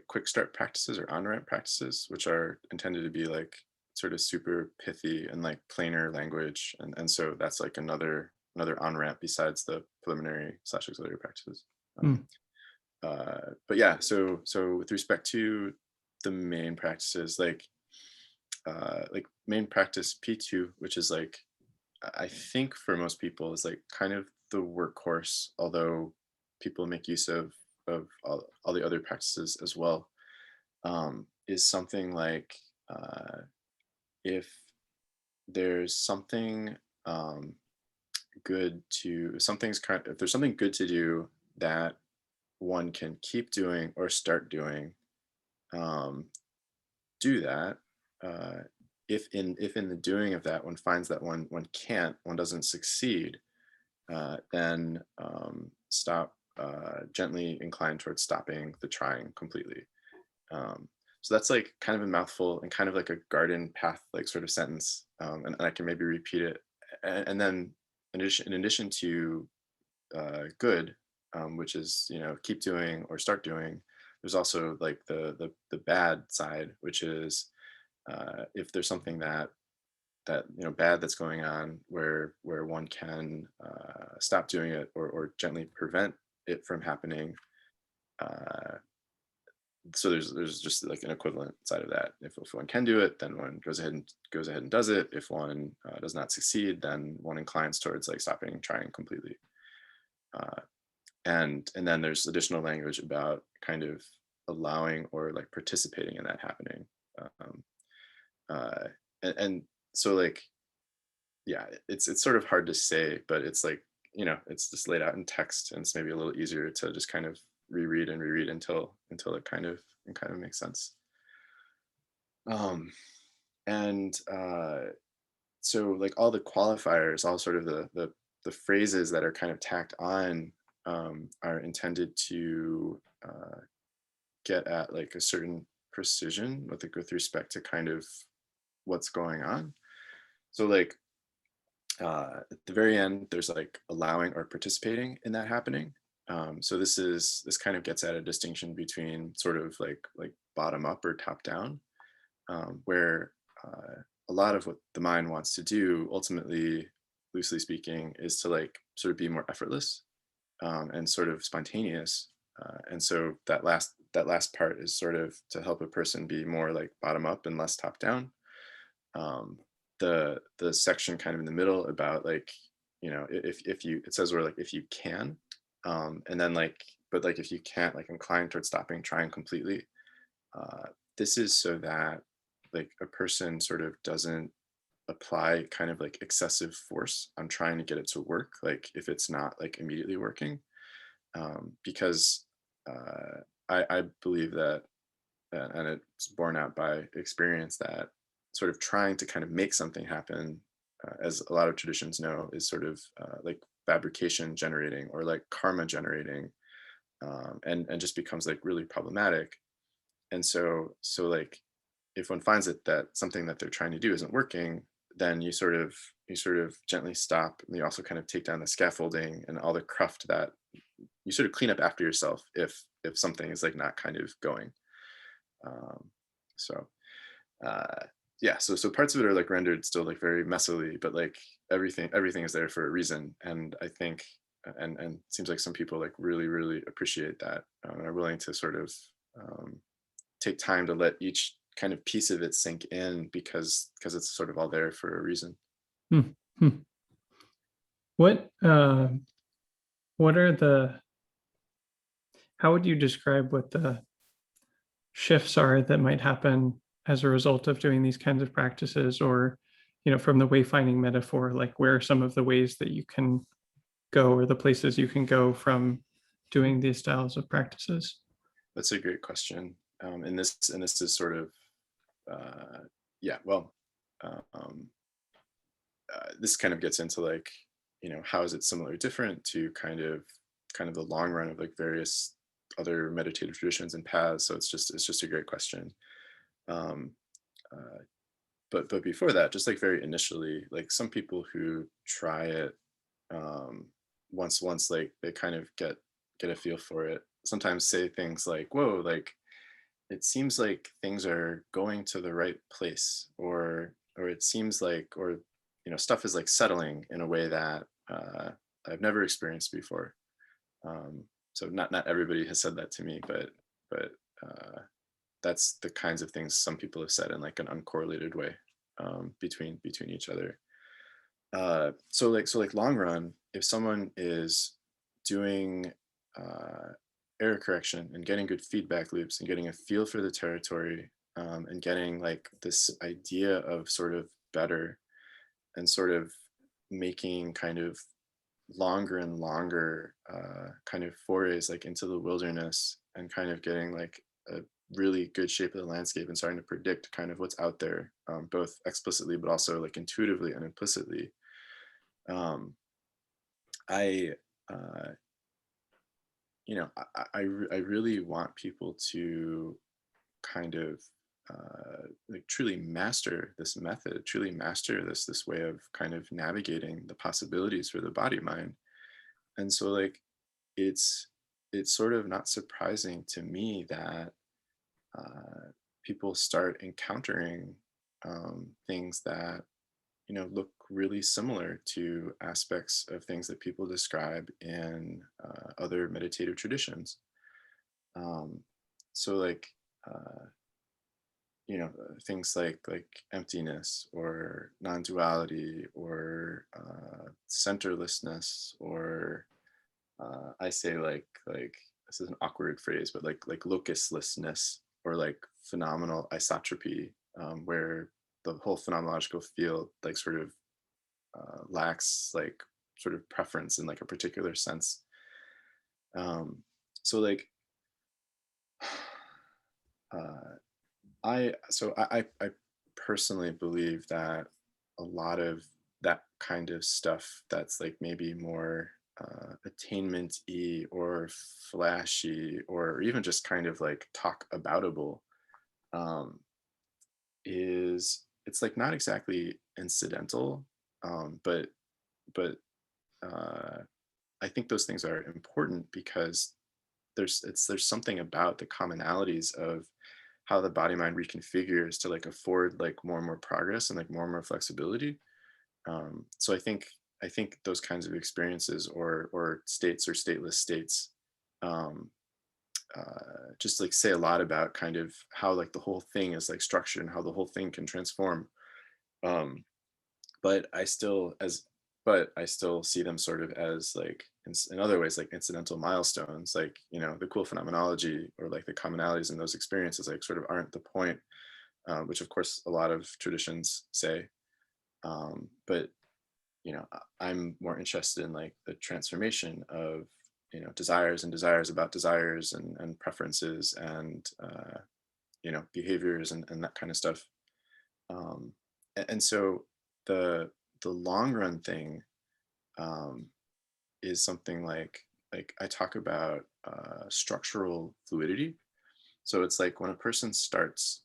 quick start practices or on ramp practices, which are intended to be like sort of super pithy and like plainer language, and so that's like another on ramp besides the preliminary slash auxiliary practices. Um, Mm, but yeah, so with respect to the main practices, like main practice P2, which is like I think for most people is like kind of the workhorse, although people make use of all the other practices as well. Is something like if there's something um, good to something's kind if there's something good to do that one can keep doing or start doing, um, do that. Uh, if in the doing of that one finds that one doesn't succeed, then stop, gently incline towards stopping the trying completely. Um, so that's like kind of a mouthful and kind of like a garden path like sort of sentence, and I can maybe repeat it, and then in addition to good, which is keep doing or start doing. There's also like the bad side, which is if there's something that bad that's going on where one can stop doing it or gently prevent it from happening. uh, so there's just like an equivalent side of that. If one can do it, then one goes ahead and does it. If one does not succeed, then one inclines towards like stopping trying completely. Uh, and and then there's additional language about kind of allowing or like participating in that happening. um, uh, and so like yeah, it's sort of hard to say, but it's like it's just laid out in text, and it's maybe a little easier to just kind of reread and reread until it kind of makes sense. Um, and so like all the qualifiers, all sort of the phrases that are kind of tacked on, are intended to get at like a certain precision with respect to kind of what's going on. So like at the very end, there's like allowing or participating in that happening. So this kind of gets at a distinction between sort of like bottom up or top down, where a lot of what the mind wants to do, ultimately, loosely speaking, is to like sort of be more effortless, and sort of spontaneous. And so that last part is sort of to help a person be more like bottom up and less top down. um, the section kind of in the middle about like if you it says, or like if you can, and then like but like if you can't, like incline towards stopping trying completely. uh, this is so that like a person sort of doesn't apply kind of like excessive force on trying to get it to work, like if it's not like immediately working. Because I believe that, and it's borne out by experience, that sort of trying to kind of make something happen, as a lot of traditions know, is sort of like fabrication generating or like karma generating, and just becomes like really problematic. And so like if one finds that something that they're trying to do isn't working, then you sort of gently stop, and you also kind of take down the scaffolding and all the cruft that you sort of clean up after yourself if something is like not kind of going. Um, so uh, yeah, so parts of it are like rendered still like very messily, but like everything is there for a reason, and I think, and it seems like some people like really appreciate that, and are willing to sort of um, take time to let each kind of piece of it sink in, because it's sort of all there for a reason. hmm, hmm. What what are the How would you describe what the shifts are that might happen as a result of doing these kinds of practices? Or, from the wayfinding metaphor, like where are some of the ways that you can go, or the places you can go from doing these styles of practices? That's a great question. And this is sort of yeah. Well, um, this kind of gets into like, how is it similar or different to kind of the long run of like various other meditative traditions and paths. So it's just a great question. Um, uh, but before that, just like very initially, like some people who try it, um, once like they kind of get a feel for it, sometimes say things like, "Whoa, like it seems like things are going to the right place," or it seems like, or stuff is like settling in a way that I've never experienced before. So not everybody has said that to me, but uh, that's the kinds of things some people have said in like an uncorrelated way, between each other. So like long run, if someone is doing uh, error correction and getting good feedback loops and getting a feel for the territory, and getting like this idea of sort of better, and sort of making kind of longer and longer kind of forays like into the wilderness, and kind of getting like a really good shape of the landscape and starting to predict kind of what's out there, both explicitly but also like intuitively and implicitly. um, I, uh, I really want people to kind of like truly master this method, truly master this way of kind of navigating the possibilities for the body mind. And so like it's it's sort of not surprising to me that people start encountering things that look really similar to aspects of things that people describe in other meditative traditions. Um, so like uh, things like emptiness or non-duality or centerlessness, or I say like this is an awkward phrase, but like locuslessness, or like phenomenal isotropy, where the whole phenomenological field like sort of lacks like sort of preference in like a particular sense. So like uh, I personally believe that a lot of that kind of stuff that's like maybe more attainment-y or flashy, or even just kind of like talk aboutable, um, is it's like not exactly incidental, but uh, I think those things are important because there's something about the commonalities of how the body mind reconfigures to like afford like more and more progress and like more and more flexibility. So I think those kinds of experiences, or states or stateless states, um, just like say a lot about kind of how like the whole thing is like structured and how the whole thing can transform. Um, but I still see them sort of as like in other ways like incidental milestones, like the cool phenomenology or like the commonalities in those experiences like sort of aren't the point, which of course a lot of traditions say. But I'm more interested in like the transformation of desires and desires about desires, and preferences, and behaviors, and that kind of stuff. Um, and, and so the the long run thing, um, is something like I talk about structural fluidity. So it's like when a person starts,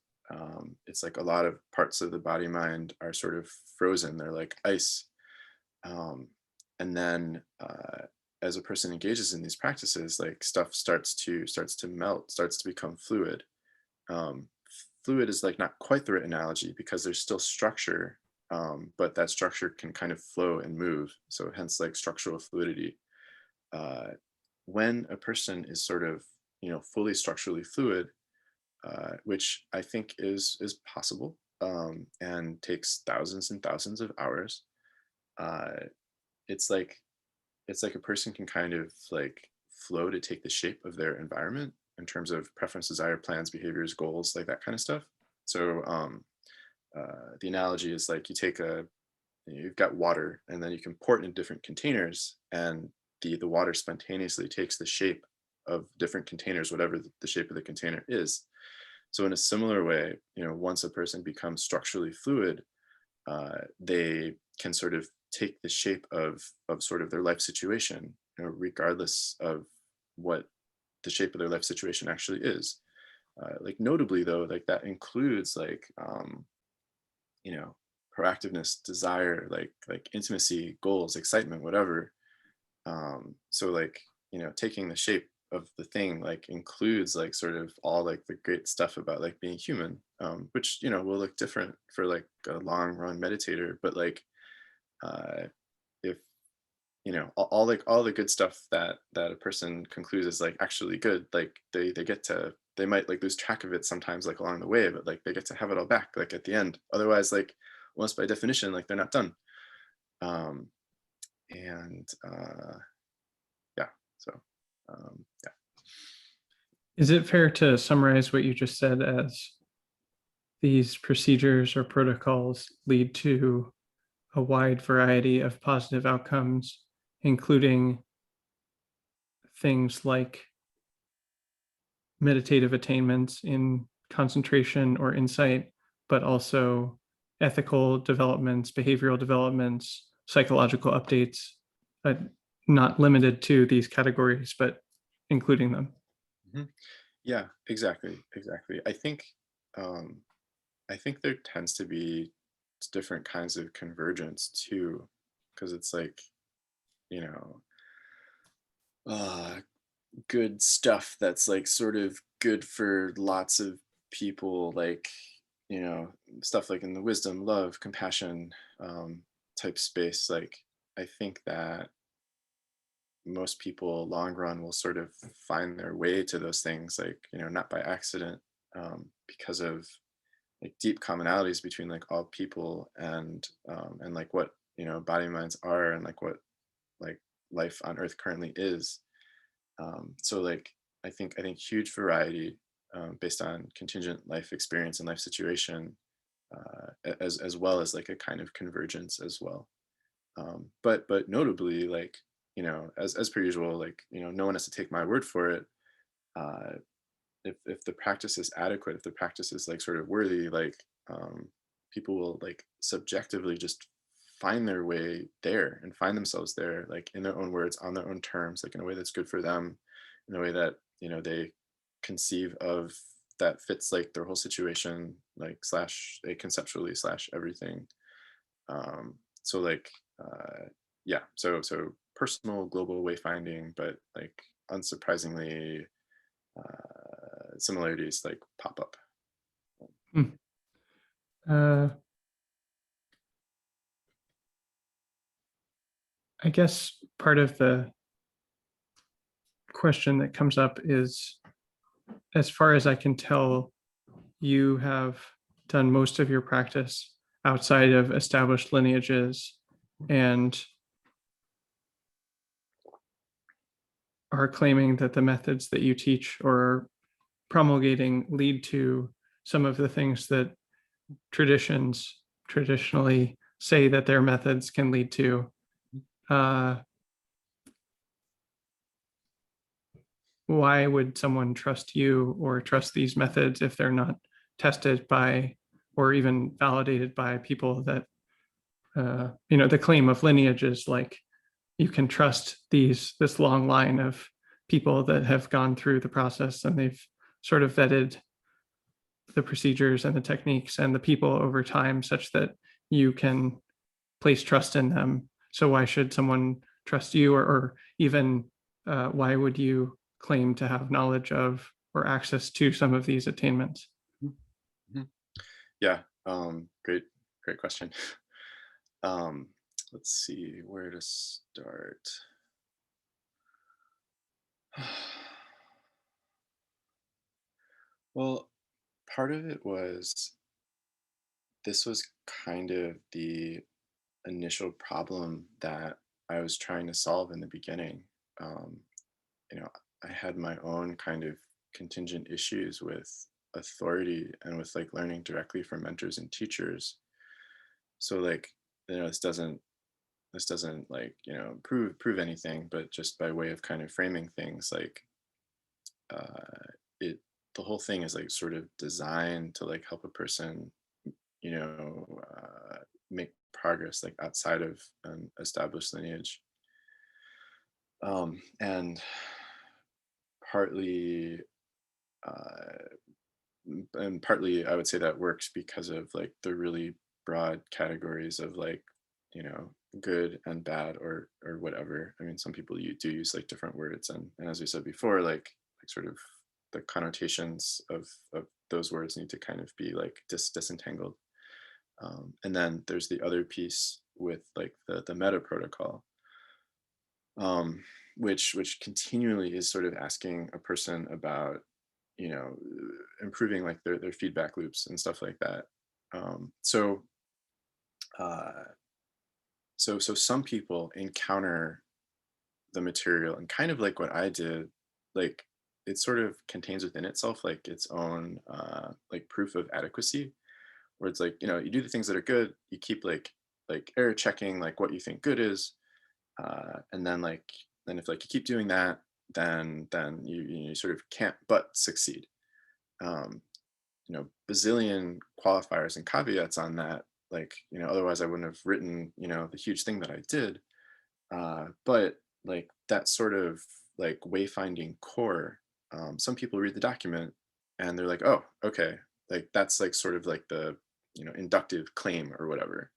it's like a lot of parts of the body mind are sort of frozen. They're like ice. Um, and then as a person engages in these practices, like stuff starts to melt, starts to become fluid. Um, Fluid is like not quite the right analogy because there's still structure, but that structure can kind of flow and move. So hence like structural fluidity. Uh, when a person is sort of fully structurally fluid, which I think is possible, and takes thousands and thousands of hours. Uh, it's like a person can kind of like flow to take the shape of their environment in terms of preference, desire, plans, behaviors, goals, like that kind of stuff. So the analogy is like you've got water, and then you can pour it in different containers, and the water spontaneously takes the shape of different containers, whatever the shape of the container is. So in a similar way, once a person becomes structurally fluid, they can sort of take the shape of sort of their life situation, regardless of what the shape of their life situation actually is. Like notably though, like that includes like you know proactiveness, desire, like intimacy, goals, excitement, whatever. So like taking the shape of the thing like includes like sort of all like the great stuff about like being human, which will look different for like a long run meditator, but like uh if all the good stuff that a person concludes is like actually good, like they might like lose track of it sometimes like along the way, but like they get to have it all back like at the end. Otherwise, like almost by definition, like they're not done. um and yeah, so yeah. Is it fair to summarize what you just said as these procedures or protocols lead to a wide variety of positive outcomes, including things like meditative attainments in concentration or insight, but also ethical developments, behavioral developments, psychological updates, but not limited to these categories, but including them? Mhm. Yeah, exactly. Um I think there tends to be different kinds of convergence too, because it's like, you know, uh, good stuff that's like sort of good for lots of people, like, stuff like in the wisdom, love, compassion type space. Like, I think that most people long run will sort of find their way to those things, like, not by accident, because of like deep commonalities between like all people, and like what body and minds are, and like what like life on earth currently is. So like I think huge variety, based on contingent life experience and life situation, as well as like a kind of convergence as well. But notably, like, as per usual, like, no one has to take my word for it. uh, if the practice is adequate, if the practice is like sort of worthy, like, people will like subjectively just find their way there and find themselves there, like in their own words, on their own terms, like in a way that's good for them, in a way that they conceive of, that fits like their whole situation, like slash a conceptually slash everything. So like, yeah, so personal global wayfinding, but like unsurprisingly, similarities like pop up. Hmm. Uh, I guess part of the question that comes up is, as far as I can tell, you have done most of your practice outside of established lineages and are claiming that the methods that you teach or are promulgating lead to some of the things that traditions traditionally say that their methods can lead to. Uh, why would someone trust you or trust these methods if they're not tested by or even validated by people that, the claim of lineage is like you can trust this long line of people that have gone through the process and they've sort of vetted the procedures and the techniques and the people over time such that you can place trust in them. So why should someone trust you, or even why would you claim to have knowledge of or access to some of these attainments? Mhm. Yeah, great question. um, let's see where to start. Well, part of it was, this was kind of the initial problem that I was trying to solve in the beginning. Um, you know, I had my own kind of contingent issues with authority and with like learning directly from mentors and teachers. So like, this doesn't like, prove anything, but just by way of kind of framing things, like it the whole thing is like sort of designed to like help a person, you know, make progress like outside of an established lineage. And partly uh, and partly I would say that works because of like the really broad categories of like, you know, good and bad, or whatever. I mean, some people you do use like different words, and as we said before, like sort of the connotations of those words need to kind of be like disentangled. And then there's the other piece with like the meta protocol, um, which continually is sort of asking a person about, improving like their feedback loops and stuff like that. Um, so uh, so so some people encounter the material and kind of like what I did, like it sort of contains within itself like its own like proof of adequacy, where it's like, you do the things that are good, you keep like error checking like what you think good is, and then if like you keep doing that, then you sort of can't but succeed. um, Bazillion qualifiers and caveats on that, like, otherwise I wouldn't have written, the huge thing that I did. But like that sort of like wayfinding core, some people read the document and they're like, oh, okay, like that's like sort of like the, inductive claim or whatever.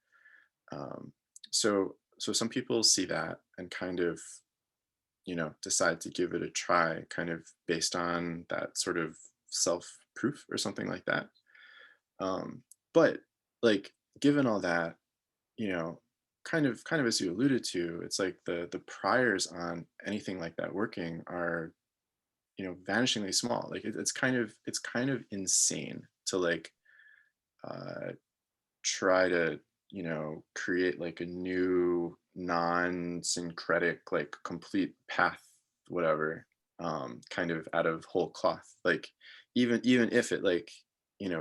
Um, so some people see that and kind of, decide to give it a try, kind of based on that sort of self proof or something like that. But like, given all that, you know, kind of as you alluded to, it's like the priors on anything like that working are, vanishingly small. Like it's kind of insane to like uh try to, create like a new non-syncretic like complete path, whatever, kind of out of whole cloth, like even if it like,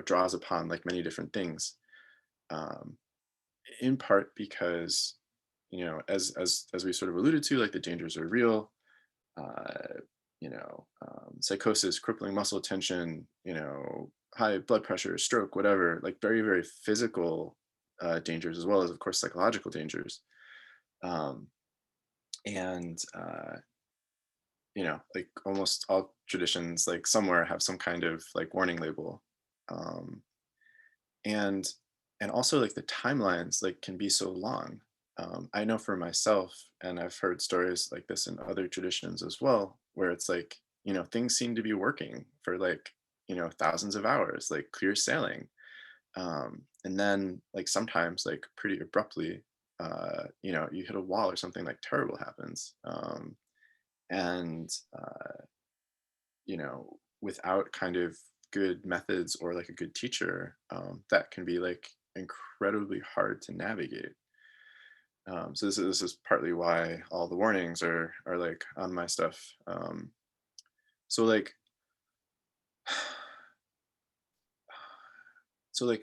draws upon like many different things, um in part because, as we sort of alluded to, like the dangers are real. Psychosis, crippling muscle tension, high blood pressure, stroke, whatever, like very, very physical dangers, as well as, of course, psychological dangers. Um, and, like almost all traditions, like somewhere have some kind of like warning label. Um, and, and also like the timelines like can be so long. I know for myself, and I've heard stories like this in other traditions as well, where it's like, things seem to be working for like, thousands of hours, like clear sailing. And then like sometimes like pretty abruptly, you hit a wall or something like terrible happens. And, without kind of good methods or like a good teacher, that can be like incredibly hard to navigate. So this is partly why all the warnings are like on my stuff. So like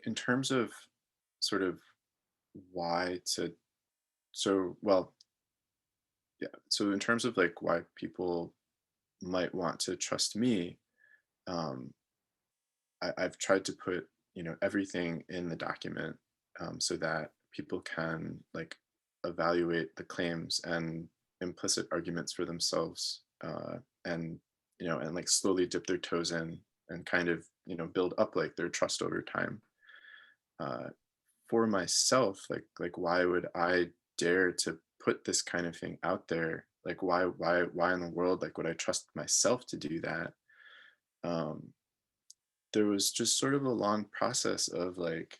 in terms of sort of why to well, yeah, so in terms of like why people might want to trust me, um, I've tried to put, everything in the document, so that people can like evaluate the claims and implicit arguments for themselves, and and like slowly dip their toes in and kind of, build up like their trust over time. uh, for myself, like why would I dare to put this kind of thing out there? Like why in the world like would I trust myself to do that? um there was just sort of a long process of like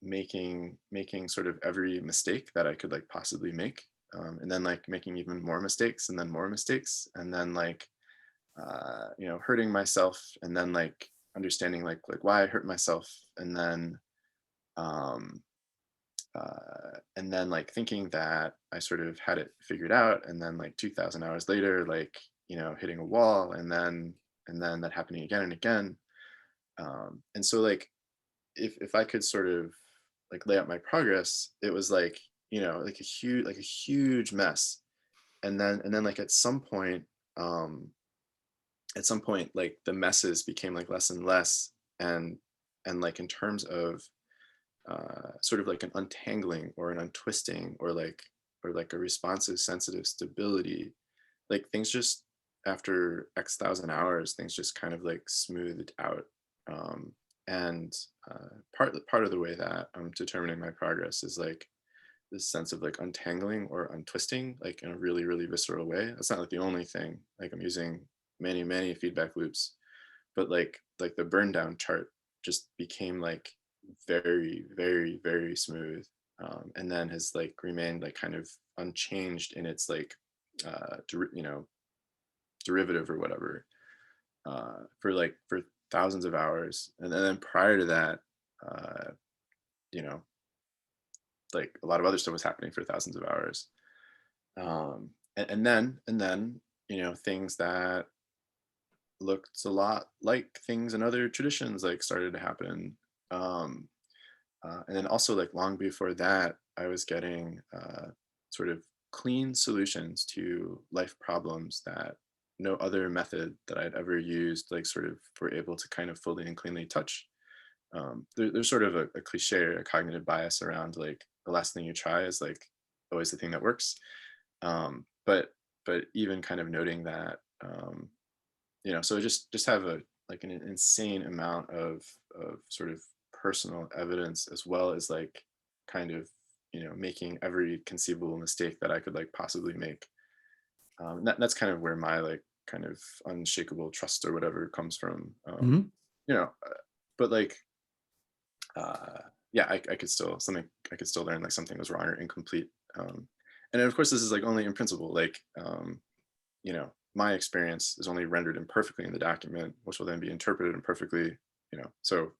making sort of every mistake that I could like possibly make, and then like making even more mistakes and then more mistakes, and then like hurting myself, and then like understanding like why I hurt myself, um and then like thinking that I sort of had it figured out, and then like 2,000 hours later, like hitting a wall, and then that happening again and again. And so like if I could sort of like lay out my progress, it was like, like a huge mess. And then like um at some point like the messes became like less and less. And like in terms of sort of like an untangling or an untwisting or like a responsive sensitive stability, like things just after x thousand hours things just kind of like smoothed out. Um, and part of the way that I'm determining my progress is like this sense of like untangling or untwisting, like in a really really visceral way. That's not like the only thing. Like I'm using many feedback loops, but like the burn down chart just became like very smooth. And then has like remained like kind of unchanged in its like derivative or whatever, for thousands of hours. And then prior to that, uh, you know, like a lot of other stuff was happening for thousands of hours. And then things that looked a lot like things in other traditions like started to happen. Um, and then also like long before that, I was getting sort of clean solutions to life problems that no other method that I'd ever used like sort of were able to kind of fully and cleanly touch. There's sort of a cliche or a cognitive bias around like the last thing you try is like always the thing that works. But even kind of noting that, so just have a like an insane amount of sort of personal evidence, as well as like kind of making every conceivable mistake that I could like possibly make. That's kind of where my like kind of unshakable trust or whatever comes from. Mhm. You know, but like yeah, I could still something I could still learn like something was wrong or incomplete. And then, of course, this is like only in principle. Like my experience is only rendered imperfectly in the document, which will then be interpreted imperfectly. So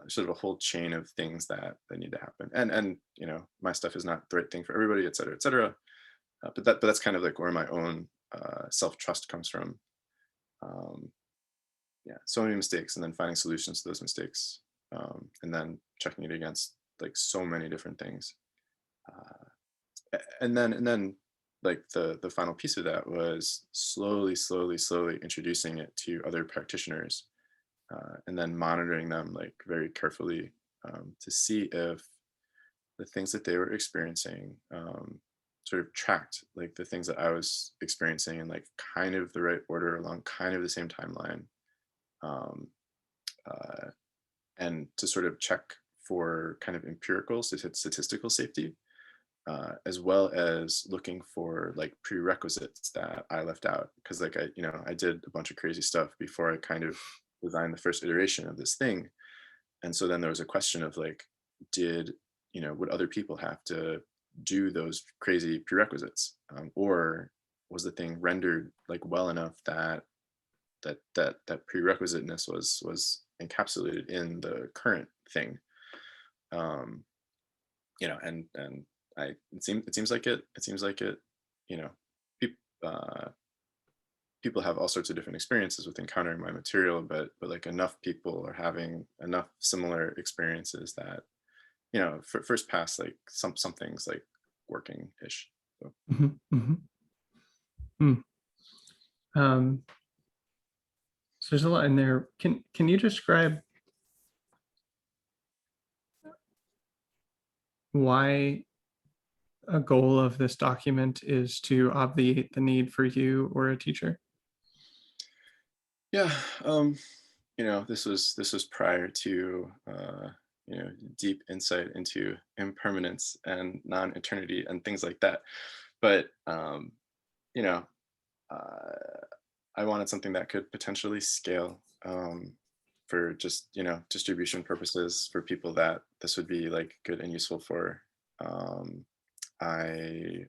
sort of a whole chain of things that need to happen. And my stuff is not the right thing for everybody, et cetera, et cetera. But that's kind of like where my own self trust comes from. Um, yeah, so many mistakes, and then finding solutions to those mistakes, and then checking it against like so many different things. And then like the final piece of that was slowly introducing it to other practitioners, and then monitoring them like very carefully, to see if the things that they were experiencing sort of tracked like the things that I was experiencing in like kind of the right order along kind of the same timeline. um, uh, and to sort of check for kind of empirical statistical safety, as well as looking for like prerequisites that I left out, because like I did a bunch of crazy stuff before I kind of designed the first iteration of this thing. And so then there was a question of like, did would other people have to do those crazy prerequisites, or was the thing rendered like well enough that that prerequisiteness was encapsulated in the current thing. um and it seems like it. you know peop, uh, People have all sorts of different experiences with encountering my material, but like enough people are having enough similar experiences that for first pass like something's like working ish. So Mhm. Mhm. Mm. Um, so there's a lot in there. Can you describe why a goal of this document is to obviate the need for you or a teacher? yeah, this was prior to deep insight into impermanence and non-eternity and things like that. But you know uh, I wanted something that could potentially scale, for just distribution purposes for people that this would be like good and useful for. um, I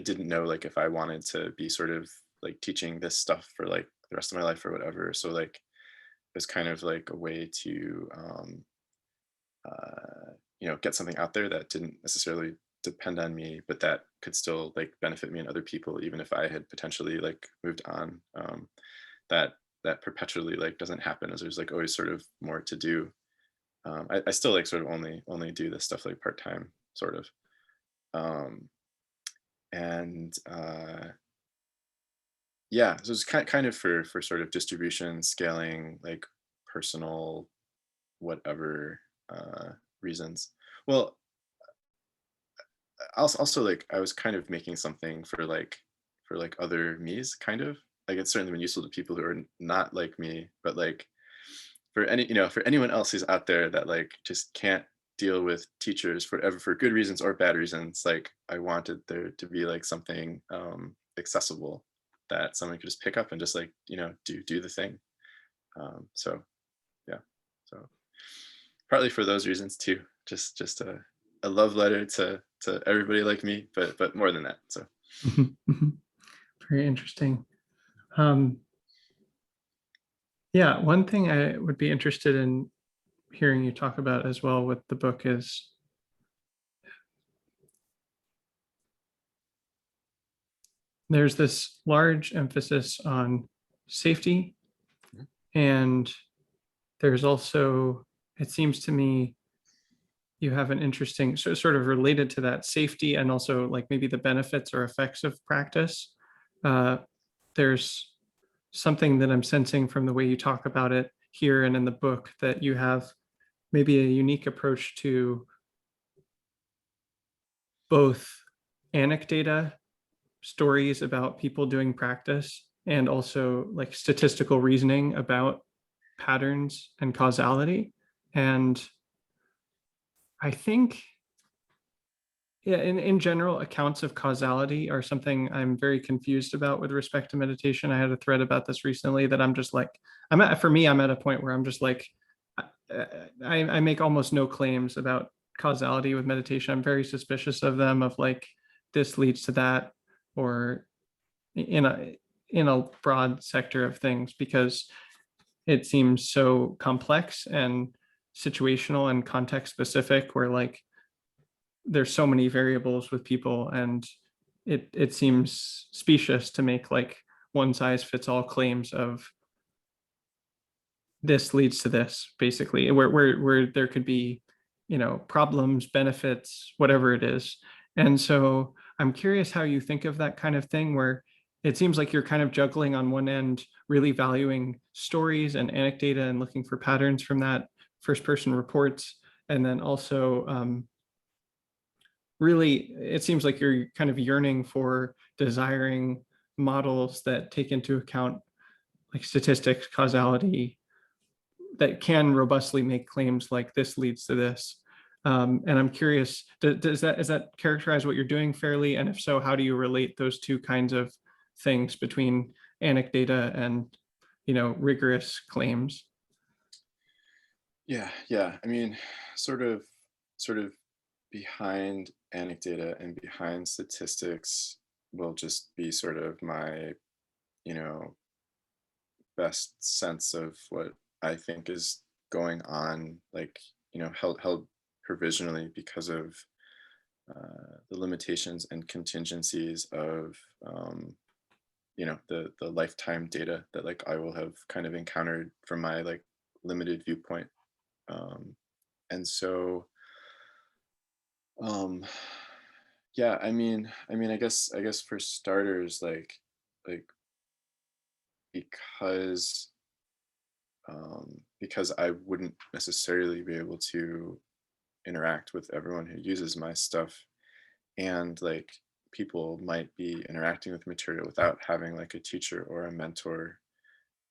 didn't know like if I wanted to be sort of like teaching this stuff for like the rest of my life or whatever. So like it was kind of like a way to get something out there that didn't necessarily depend on me, but that could still like benefit me and other people, even if I had potentially like moved on. That that perpetually like doesn't happen, as there's like always sort of more to do. I still like sort of only do this stuff like part time, sort of. Um, and Yeah, so it's kind of for sort of distribution, scaling, like personal, whatever reasons. Well, also like I was kind of making something for like other me's, kind of like it's certainly been useful to people who are not like me, but like for for anyone else who's out there that like just can't deal with teachers for good reasons or bad reasons, like I wanted there to be like something accessible that someone could just pick up and just like do the thing. So yeah, so partly for those reasons too, just a love letter to everybody like me, but more than that. So Mhm, mhm. Very interesting. Um, yeah, one thing I would be interested in hearing you talk about as well with the book is there's this large emphasis on safety, mhm. and there's also, it seems to me, you have an interesting sort of related to that safety and also like maybe the benefits or effects of practice. Uh, there's something that I'm sensing from the way you talk about it here and in the book, that you have maybe a unique approach to both anecdata, stories about people doing practice, and also like statistical reasoning about patterns and causality. And I think, yeah, in general, accounts of causality are something I'm very confused about with respect to meditation. I had a thread about this recently that I'm just like, for me, I'm at a point where I'm just like, I make almost no claims about causality with meditation. I'm very suspicious of them, of like, this leads to that, or in a broad sector of things, because it seems so complex and situational and context specific, where like there's so many variables with people, and it seems specious to make like one size fits all claims of this leads to this, basically, where there could be, problems, benefits, whatever it is. And so I'm curious how you think of that kind of thing, where it seems like you're kind of juggling on one end, really valuing stories and anecdata and looking for patterns from that, first person reports, and then also really it seems like you're kind of yearning for, desiring models that take into account like statistics, causality, that can robustly make claims like this leads to this. And I'm curious, does that characterize what you're doing fairly? And if so, how do you relate those two kinds of things between anecdata and rigorous claims? Yeah. I mean, sort of sort of behind anecdata and behind statistics will just be sort of my, you know, best sense of what I think is going on, like, held provisionally because of the limitations and contingencies of, the lifetime data that like I will have kind of encountered from my like limited viewpoint. Um, and so, um, yeah, I guess for starters, like because because I wouldn't necessarily be able to interact with everyone who uses my stuff, and like people might be interacting with material without having like a teacher or a mentor.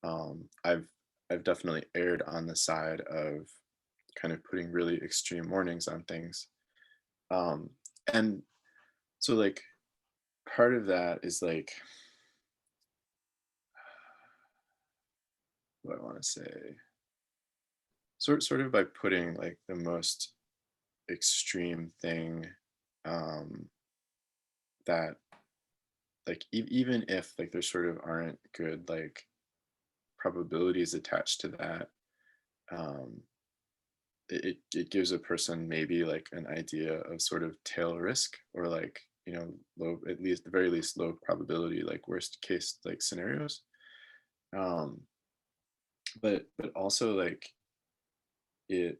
I've definitely erred on the side of kind of putting really extreme warnings on things. um and so like part of that is like, what do I want to say, sort of by putting like the most extreme thing, um that like even if like there sort of aren't good like probabilities attached to that, um it gives a person maybe like an idea of sort of tail risk, or like low, at least the very least low probability, like worst case like scenarios. Um, but also like it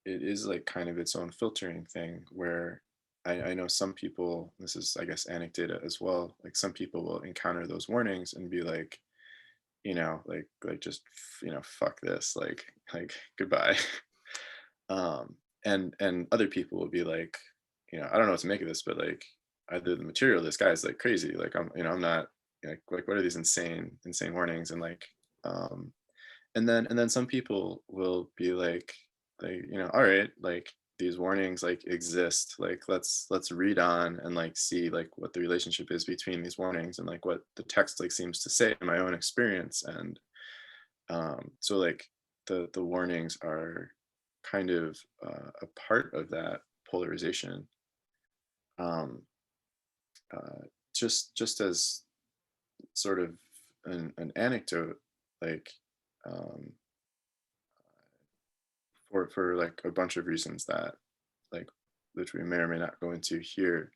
it is like kind of its own filtering thing where I know some people, this is I guess anecdata as well, like some people will encounter those warnings and be like, like just fuck this, like goodbye. And other people will be like, I don't know what to make of this, but like either the material, this guy's like crazy, like I'm not, like what are these insane warnings, and like um and then some people will be like, all right, like these warnings like exist, like let's read on and like see like what the relationship is between these warnings and like what the text like seems to say in my own experience. And so like the warnings are kind of a part of that polarization. um uh, just as sort of an anecdote, like um for like a bunch of reasons that like which we may or may not go into here.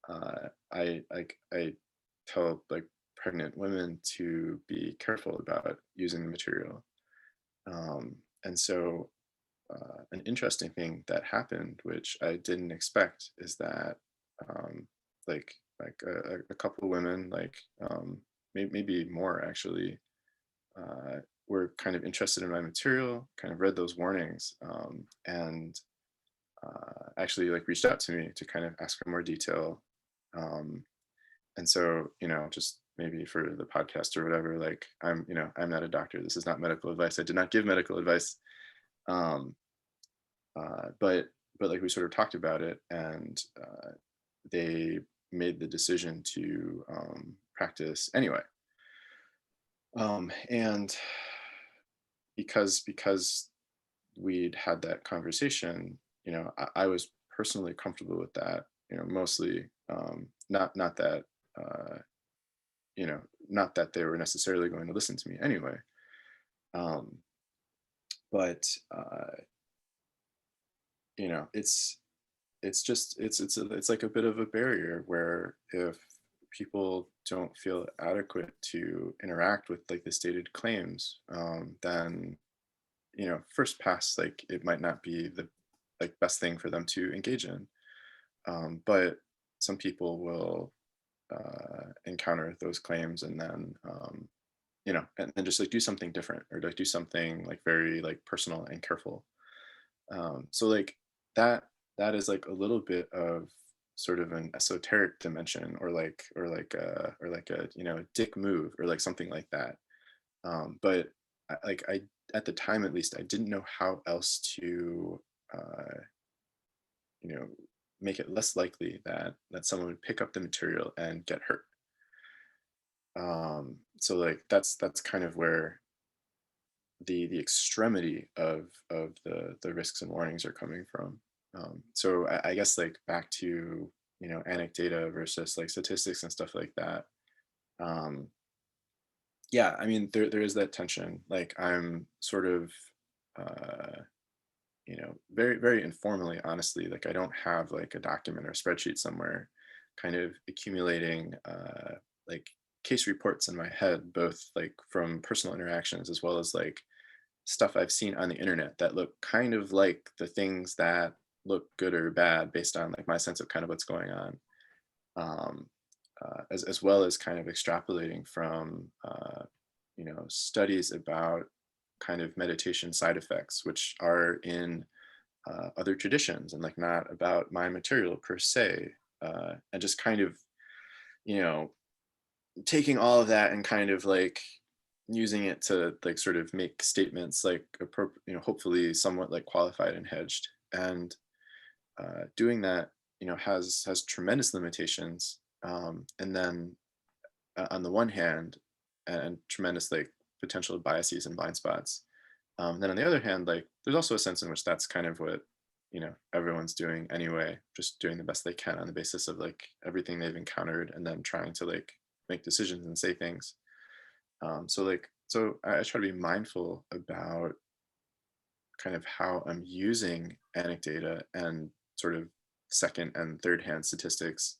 I tell like pregnant women to be careful about using the material. And so an interesting thing that happened, which I didn't expect, is that um, like a couple of women, like maybe more actually, uh, were kind of interested in my material, kind of read those warnings, and actually like reached out to me to kind of ask for more detail. Um, and so, just maybe for the podcast or whatever, like I'm not a doctor. This is not medical advice. I did not give medical advice. Um, but like we sort of talked about it, and they made the decision to practice anyway. And because we'd had that conversation, I was personally comfortable with that. Mostly not that uh, you know not that they were necessarily going to listen to me anyway. Um, but it's just it's like a bit of a barrier where if people don't feel adequate to interact with like the stated claims, then first pass, like it might not be the like best thing for them to engage in. But some people will encounter those claims and then and then just like do something different, or like do something like very like personal and careful. So like that that is like a little bit of sort of an esoteric dimension, or like a dick move or like something like that. But I at the time at least I didn't know how else to uh, you know make it less likely that someone would pick up the material and get hurt. So like that's kind of where the extremity of the risks and warnings are coming from. So I guess like back to anecdata versus like statistics and stuff like that. Um, yeah, I mean there is that tension. Like I'm sort of uh, very informally, honestly. Like I don't have like a document or spreadsheet somewhere, kind of accumulating like case reports in my head, both like from personal interactions as well as like stuff I've seen on the internet that look kind of like the things that look good or bad based on like my sense of kind of what's going on. Um, as well as kind of extrapolating from studies about kind of meditation side effects, which are in other traditions and like not about my material per se, and just kind of you know taking all of that and kind of like using it to like sort of make statements like hopefully somewhat like qualified and hedged. And doing that has tremendous limitations, and then on the one hand, and tremendous like potential biases and blind spots. Then on the other hand, like there's also a sense in which that's kind of what everyone's doing anyway, just doing the best they can on the basis of like everything they've encountered, and then trying to like make decisions and say things. So I try to be mindful about kind of how I'm using anecdata and sort of second and third hand statistics,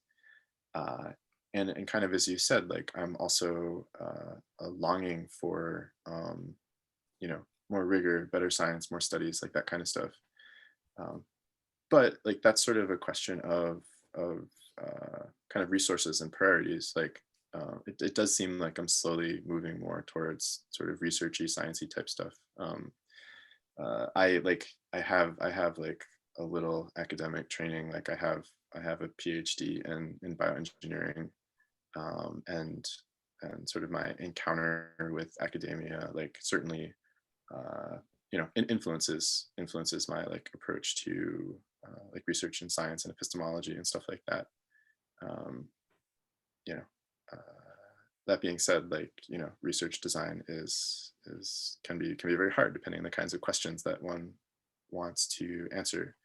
uh, and kind of as you said, like I'm also a longing for more rigor, better science, more studies, like that kind of stuff. Um, but like that's sort of a question of kind of resources and priorities. Like it does seem like I'm slowly moving more towards sort of researchy, sciencey type stuff. I have like a little academic training. Like I have a PhD in bioengineering, and sort of my encounter with academia, like certainly influences my like approach to like research in science and epistemology and stuff like that. Um, you know, uh, that being said, like research design can be very hard depending on the kinds of questions that one wants to answer.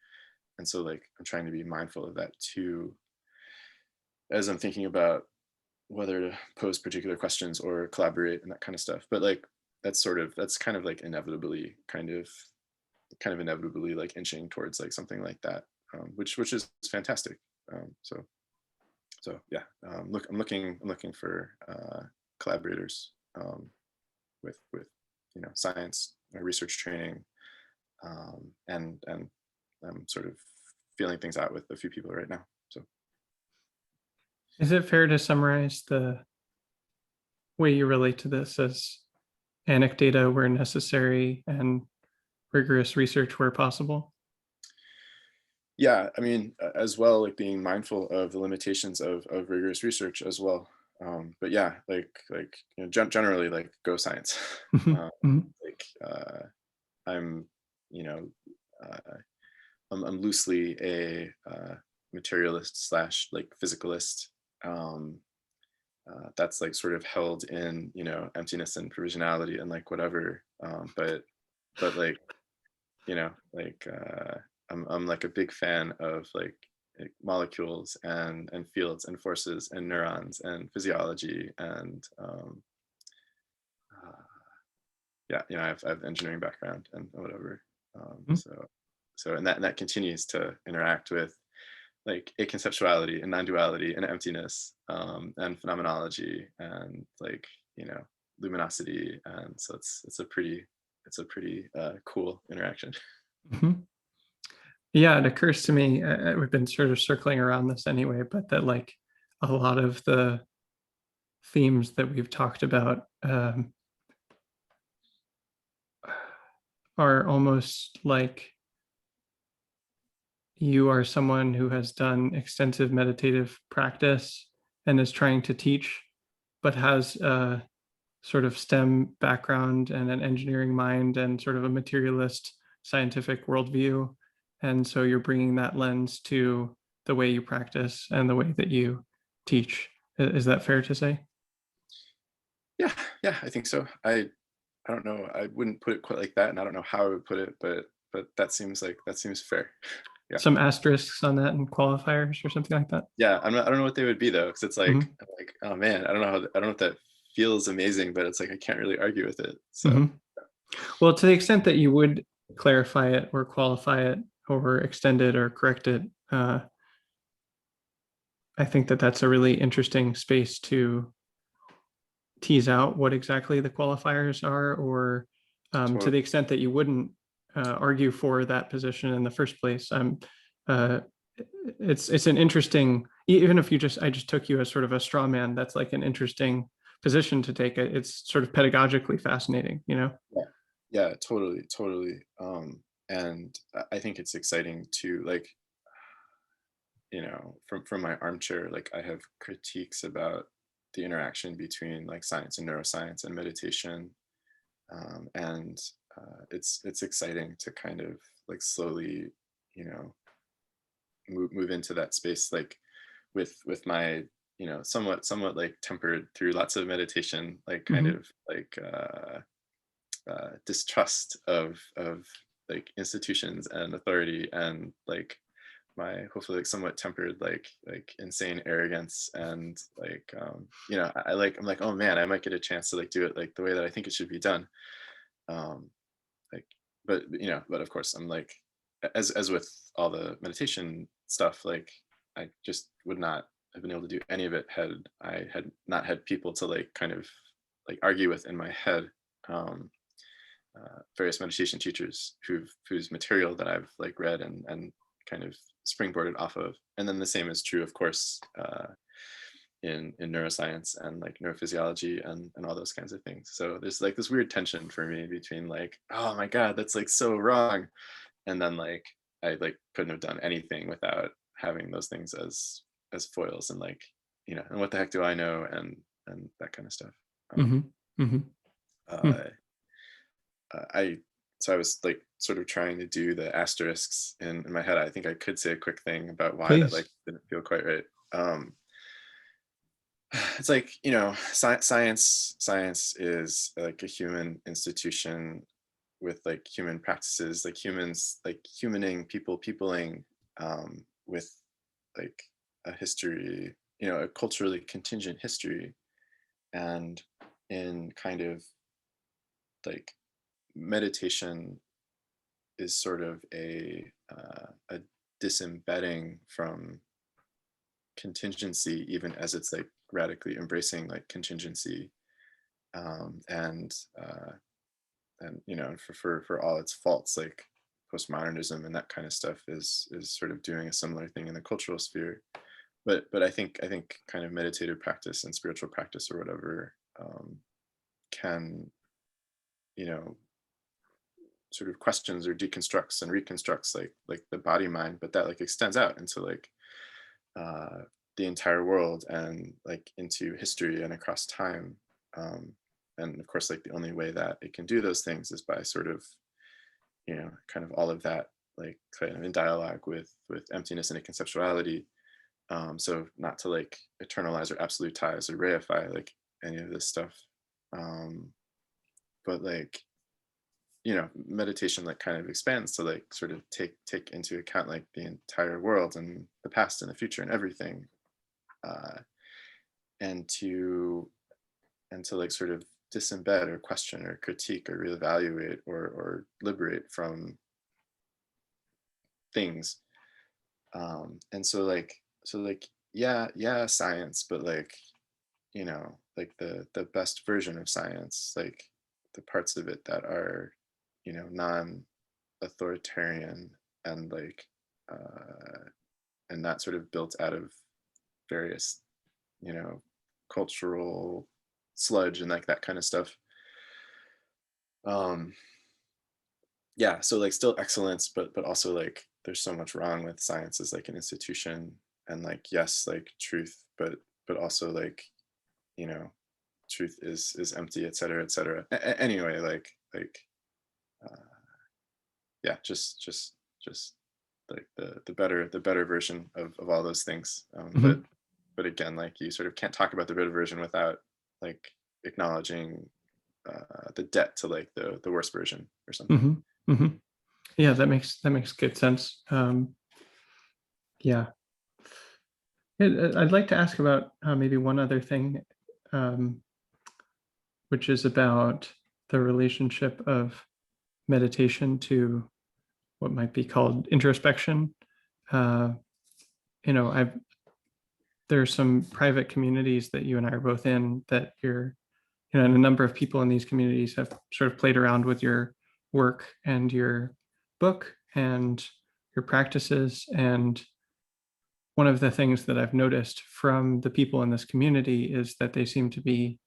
And so like I'm trying to be mindful of that too as I'm thinking about whether to pose particular questions or collaborate and that kind of stuff. But like that's kind of like inevitably like inching towards like something like that, which is fantastic. So yeah, I'm looking for collaborators, with science research training, and I'm sort of feeling things out with a few people right now. So Is it fair to summarize the way you relate to this as anecdata where necessary and rigorous research where possible? yeah, I mean, as well, like being mindful of the limitations of rigorous research as well. But yeah, generally, like go science. Mhm, uh, mhm. like I'm, you know, uh, I'm loosely a materialist slash like physicalist. Um, that's like sort of held in emptiness and provisionality and like whatever. But like like I'm like a big fan of like molecules and fields and forces and neurons and physiology and uh, yeah, I have engineering background and whatever. Mhm. So and that continues to interact with like aconceptuality and non-duality and emptiness, and phenomenology and like luminosity, and so it's a pretty cool interaction. Mhm. Yeah, it occurs to me, we've been sort of circling around this anyway, but that like a lot of the themes that we've talked about are almost like you are someone who has done extensive meditative practice and is trying to teach, but has a sort of STEM background and an engineering mind and sort of a materialist scientific worldview. And so you're bringing that lens to the way you practice and the way that you teach. Is that fair to say? Yeah, yeah, I think so. I don't know. I wouldn't put it quite like that, and I don't know how I would put it, but that seems fair. Yeah, Some asterisks on that and qualifiers or something like that? yeah. I don't know what they would be though, because it's like Mhm, I'm like, oh man, I don't know if that feels amazing, but it's like I can't really argue with it. So mhm. Well, to the extent that you would clarify it or qualify it or extend it or correct it, I think that that's a really interesting space to tease out what exactly the qualifiers are, or to totally. the extent that you wouldn't argue for that position in the first place. Uh, it's an interesting, even if I just took you as sort of a straw man, that's like an interesting position to take. It's sort of pedagogically fascinating, you know? Yeah, yeah, totally. And I think it's exciting to like from my armchair, like I have critiques about the interaction between like science and neuroscience and meditation, and it's exciting to kind of like slowly you know move into that space, like with my somewhat like tempered through lots of meditation, like kind Mhm. of like distrust of like institutions and authority, and like my hopefully like somewhat tempered like insane arrogance, and like I'm like, oh man, I might get a chance to like do it like the way that I think it should be done. um like but of course I'm like, as with all the meditation stuff, like I just would not have been able to do any of it had I had not had people to like kind of like argue with in my head. Um, Various meditation teachers whose material that I've like read and kind of springboarded off of. And then the same is true, of course, in neuroscience and like neurophysiology and all those kinds of things. So there's like this weird tension for me between like, oh my God, that's like so wrong. And then like I like couldn't have done anything without having those things as foils and like, and what the heck do I know and that kind of stuff. Hmm. Hmm. Uh, I so I was like sort of trying to do the asterisks in my head. I think I could say a quick thing about why that like Please. didn't feel quite right. It's like science is like a human institution with like human practices, like humans like humaning peopling with like a history, a culturally contingent history, and in kind of like meditation is sort of a disembedding from contingency, even as it's like radically embracing like contingency, um, and uh, and for all its faults, like postmodernism and that kind of stuff is sort of doing a similar thing in the cultural sphere. But I think kind of meditative practice and spiritual practice or whatever can you know sort of questions or deconstructs and reconstructs like the body mind, but that like extends out into like uh, the entire world and like into history and across time. Um, and of course, like the only way that it can do those things is by sort of kind of all of that like kind of in dialogue with emptiness and conceptuality. So not to like eternalize or absolutize or reify like any of this stuff, um, but like meditation like kind of expands to like sort of take into account like the entire world and the past and the future and everything, uh, and to like sort of disembed or question or critique or reevaluate or liberate from things. And so like yeah science, but like like the best version of science, like the parts of it that are non-authoritarian and like uh and not sort of built out of various you know cultural sludge and like that kind of stuff. um yeah, so like still excellence, but also like there's so much wrong with science as like an institution, and like yes like truth, but also like you know truth is empty, etc., etc. Anyway, like uh, yeah, just like the better version of all those things. Hmm. But again, like you sort of can't talk about the better version without like acknowledging the debt to like the worst version or something. Hmm. Hmm. Yeah, that makes good sense. Yeah. I'd like to ask about maybe one other thing, um, which is about the relationship of meditation to what might be called introspection. Uh, I've there's some private communities that you and I are both in that and a number of people in these communities have sort of played around with your work and your book and your practices. And one of the things that I've noticed from the people in this community is that they seem to be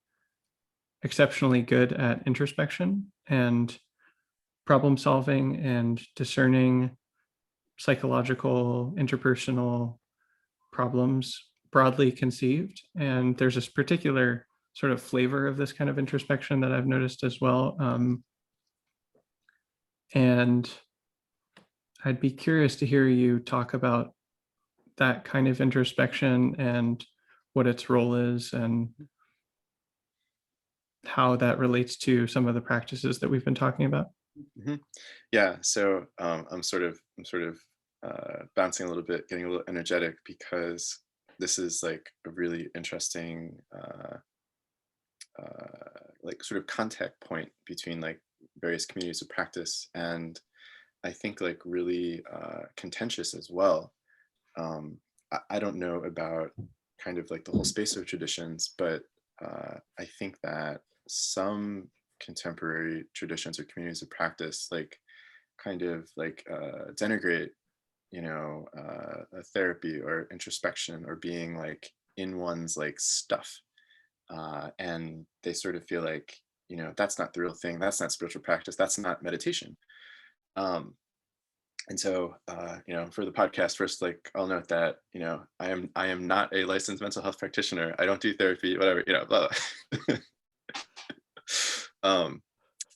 exceptionally good at introspection and problem solving and discerning psychological, interpersonal problems broadly conceived. And there's this particular sort of flavor of this kind of introspection that I've noticed as well. And I'd be curious to hear you talk about that kind of introspection and what its role is and how that relates to some of the practices that we've been talking about. Mhm. Yeah, so I'm sort of bouncing a little bit, getting a little energetic because this is like a really interesting like sort of contact point between like various communities of practice, and I think like really contentious as well. I don't know about kind of like the whole space of traditions, but I think that some contemporary traditions or communities of practice like kind of like denigrate, a therapy or introspection or being like in one's like stuff, and they sort of feel like, that's not the real thing, that's not spiritual practice, that's not meditation. um, and so, for the podcast, first, like, I'll note that, I am not a licensed mental health practitioner. I don't do therapy, whatever, blah, blah. um,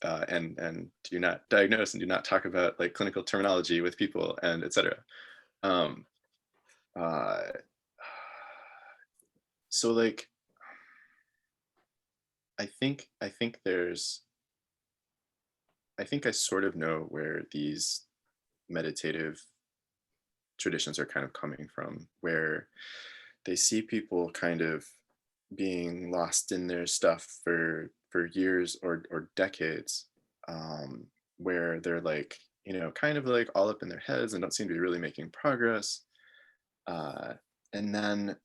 and do not diagnose and do not talk about like clinical terminology with people and etc. Um, uh, so like, I think I sort of know where these meditative traditions are kind of coming from, where they see people kind of being lost in their stuff for years or decades, um, where they're like, kind of like all up in their heads and don't seem to be really making progress. uh, and then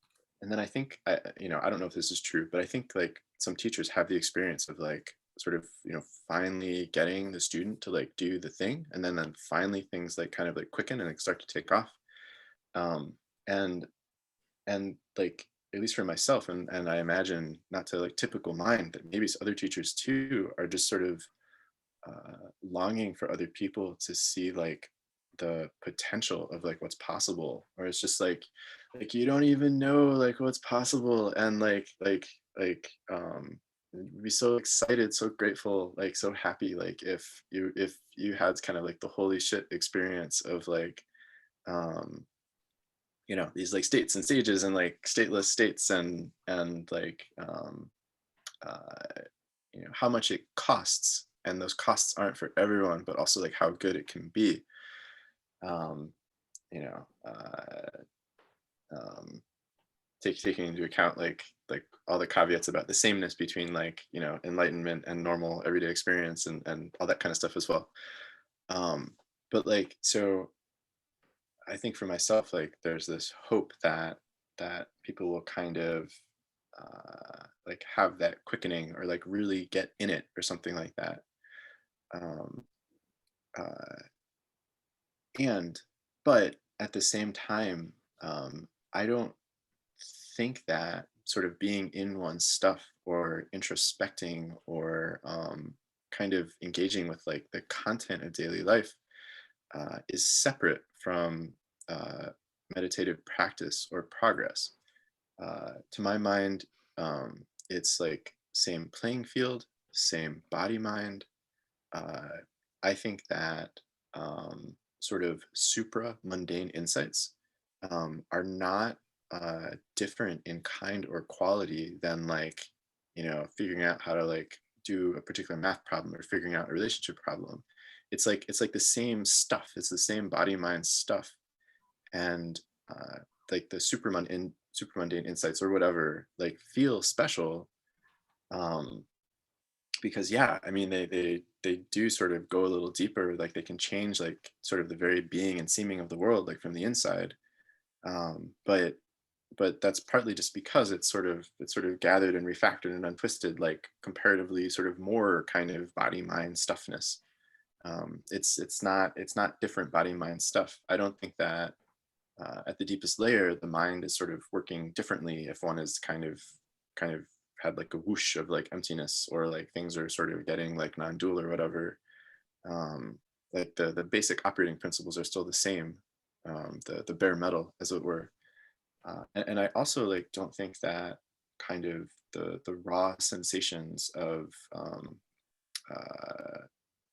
I think I don't know if this is true, but I think like some teachers have the experience of like sort of finally getting the student to like do the thing, and then finally things like kind of like quicken and like start to take off. um, and like, at least for myself, and I imagine not to like typical mind, that maybe other teachers too are just sort of longing for other people to see like the potential of like what's possible, or it's just like you don't even know like what's possible, and we'd be so excited, so grateful, like so happy, like if you had kind of like the holy shit experience of like, um these like states and stages and like stateless states, and like, uh how much it costs, and those costs aren't for everyone, but also like how good it can be. um you know uh um taking into account like all the caveats about the sameness between like, enlightenment and normal everyday experience, and all that kind of stuff as well. um but like, so I think for myself, like there's this hope that people will kind of like have that quickening, or like really get in it or something like that. Um, uh, and but at the same time, I don't think that sort of being in one's stuff or introspecting, or kind of engaging with like the content of daily life is separate from uh, meditative practice or progress. To my mind, it's like same playing field, same body mind. Uh, I think that sort of supra mundane insights are not different in kind or quality than like, figuring out how to like do a particular math problem or figuring out a relationship problem. It's like the same stuff. It's the same body mind stuff, and like the super mundane insights or whatever like feel special, um because yeah, I mean they do sort of go a little deeper, like they can change like sort of the very being and seeming of the world like from the inside. But that's partly just because it's sort of gathered and refactored and untwisted like comparatively sort of more kind of body mind stuffness. It's not different body mind stuff. I don't think that at the deepest layer, the mind is sort of working differently if one is kind of had like a whoosh of like emptiness, or like things are sort of getting like non-dual or whatever. Um, like the basic operating principles are still the same, the bare metal, as it were. And I also like don't think that kind of the raw sensations of uh,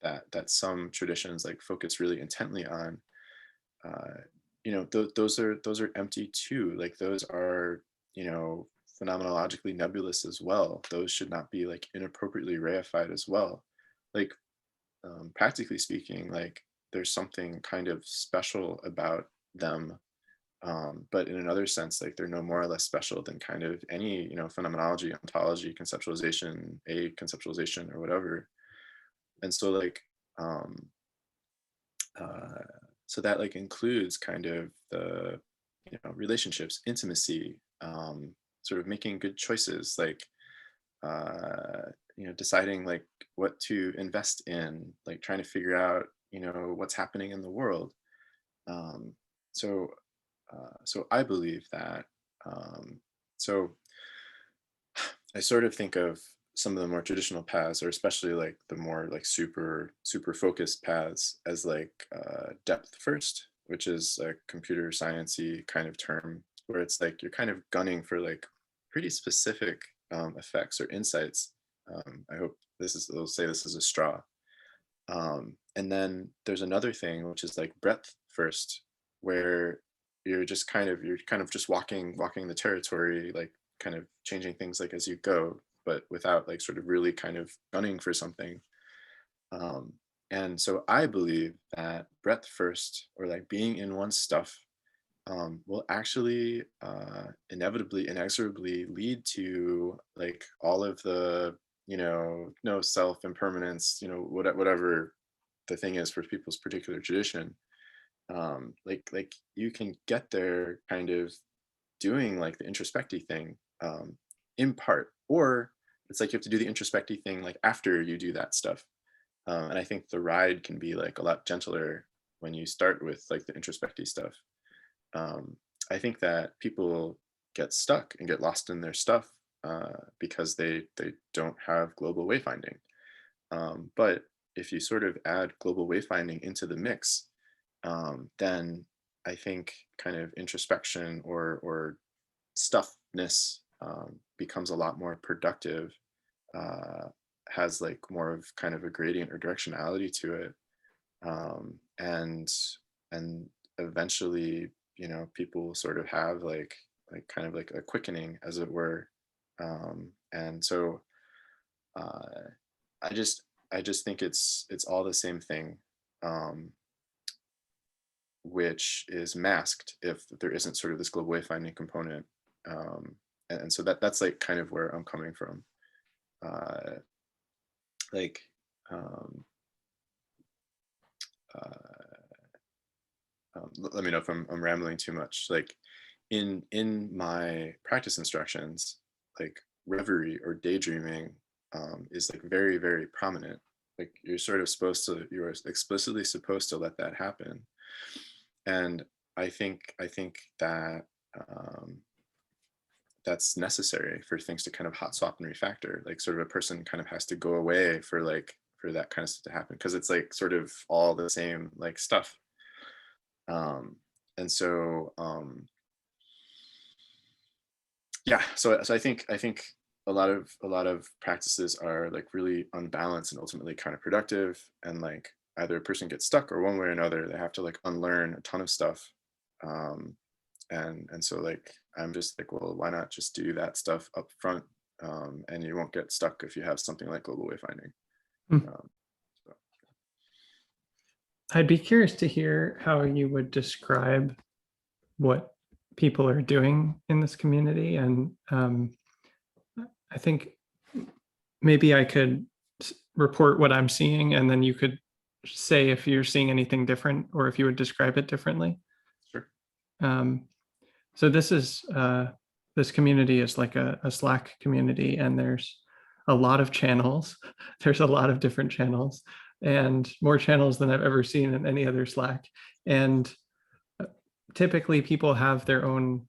that some traditions like focus really intently on, uh, those are empty too. Like those are, phenomenologically nebulous as well. Those should not be like inappropriately reified as well. Like, practically speaking, like there's something kind of special about them. But in another sense, like they're no more or less special than kind of any, phenomenology, ontology, conceptualization, a conceptualization, or whatever. And so like, um, so that like includes kind of the, relationships, intimacy, sort of making good choices, like deciding like what to invest in, like trying to figure out what's happening in the world. Um, so so I believe that. So I sort of think of some of the more traditional paths, or especially like the more like super focused paths, as like depth first, which is a computer sciencey kind of term, where it's like you're kind of gunning for like pretty specific effects or insights. I hope this is, they'll say this is a straw. And then there's another thing, which is like breadth first, where you're kind of just walking the territory, like kind of changing things like as you go, but without like sort of really kind of gunning for something. Um, and so I believe that breadth first, or like being in one's stuff, will actually inevitably, inexorably lead to like all of the, no self impermanence, whatever the thing is for people's particular tradition. Like you can get there kind of doing like the introspective thing, in part, or it's like you have to do the introspective thing like after you do that stuff. And I think the ride can be like a lot gentler when you start with like the introspective stuff. um, I think that people get stuck and get lost in their stuff because they don't have global wayfinding. But if you sort of add global wayfinding into the mix, then I think kind of introspection or stuffness becomes a lot more productive. Uh, has like more of kind of a gradient or directionality to it, and eventually people sort of have like kind of like a quickening, as it were. And so uh, I just think it's all the same thing, um, which is masked if there isn't sort of this global wayfinding component. And so that's like kind of where I'm coming from. uh, like um, uh, let me know if I'm rambling too much. Like in my practice instructions, like reverie or daydreaming is like very, very prominent. Like you're explicitly supposed to let that happen. And I think that um, that's necessary for things to kind of hot swap and refactor. Like sort of a person kind of has to go away for that kind of stuff to happen, because it's like sort of all the same like stuff. And so yeah, so I think a lot of practices are like really unbalanced and ultimately counterproductive, and like either a person gets stuck, or one way or another they have to like unlearn a ton of stuff. um and so like I'm just like, well, why not just do that stuff up front, and you won't get stuck if you have something like global wayfinding. Hmm. um, so. I'd be curious to hear how you would describe what people are doing in this community. And I think maybe I could report what I'm seeing, and then you could say if you're seeing anything different or if you would describe it differently. Sure. Um, so this community is like a Slack community, and there's a lot of channels. There's a lot of different channels, and more channels than I've ever seen in any other Slack. And typically people have their own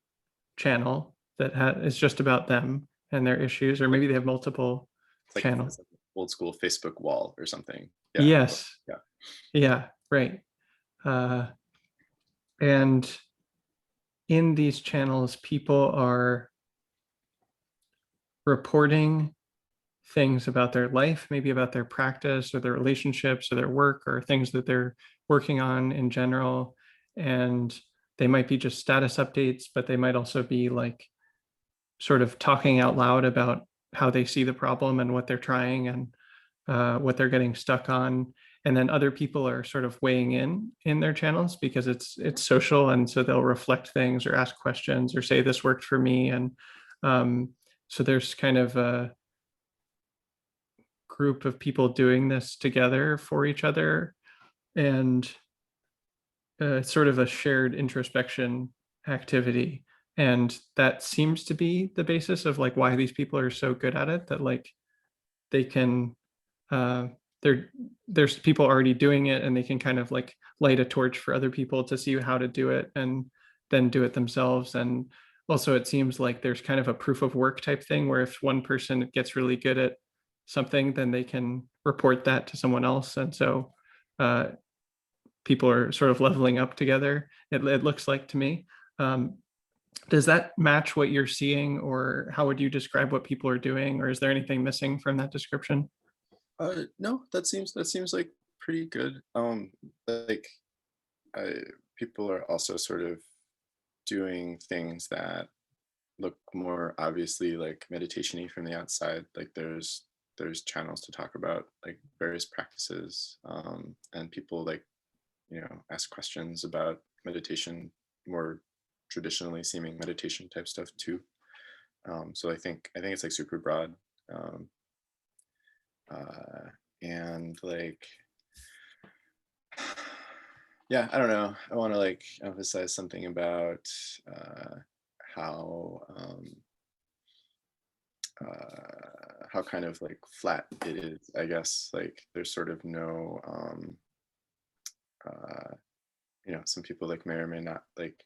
channel that is just about them and their issues, or maybe they have multiple It's channels. like an old school Facebook wall or something. Yeah. Yes. Yeah. Yeah, right. Uh, and in these channels, people are reporting things about their life, maybe about their practice or their relationships or their work or things that they're working on in general. And they might be just status updates, but they might also be like sort of talking out loud about how they see the problem and what they're trying, and what they're getting stuck on. And then other people are sort of weighing in their channels because it's social, and so they'll reflect things or ask questions or say this worked for me. And um, so there's kind of a group of people doing this together for each other, and it's sort of a shared introspection activity. And that seems to be the basis of like why these people are so good at it, that like they can uh there's people already doing it, and they can kind of like light a torch for other people to see how to do it and then do it themselves. And also it seems like there's kind of a proof of work type thing, where if one person gets really good at something, then they can report that to someone else. And so uh, people are sort of leveling up together, it looks like to me. um, does that match what you're seeing, or how would you describe what people are doing, or is there anything missing from that description? No, that seems like pretty good. Like I, people are also sort of doing things that look more obviously like meditation-y from the outside. Like there's channels to talk about like various practices, and people like ask questions about meditation, more traditionally seeming meditation type stuff too. So I think it's like super broad. Um, uh, and like yeah, I don't know. I want to like emphasize something about how how kind of like flat it is. I guess like there's sort of no uh, some people like may or may not like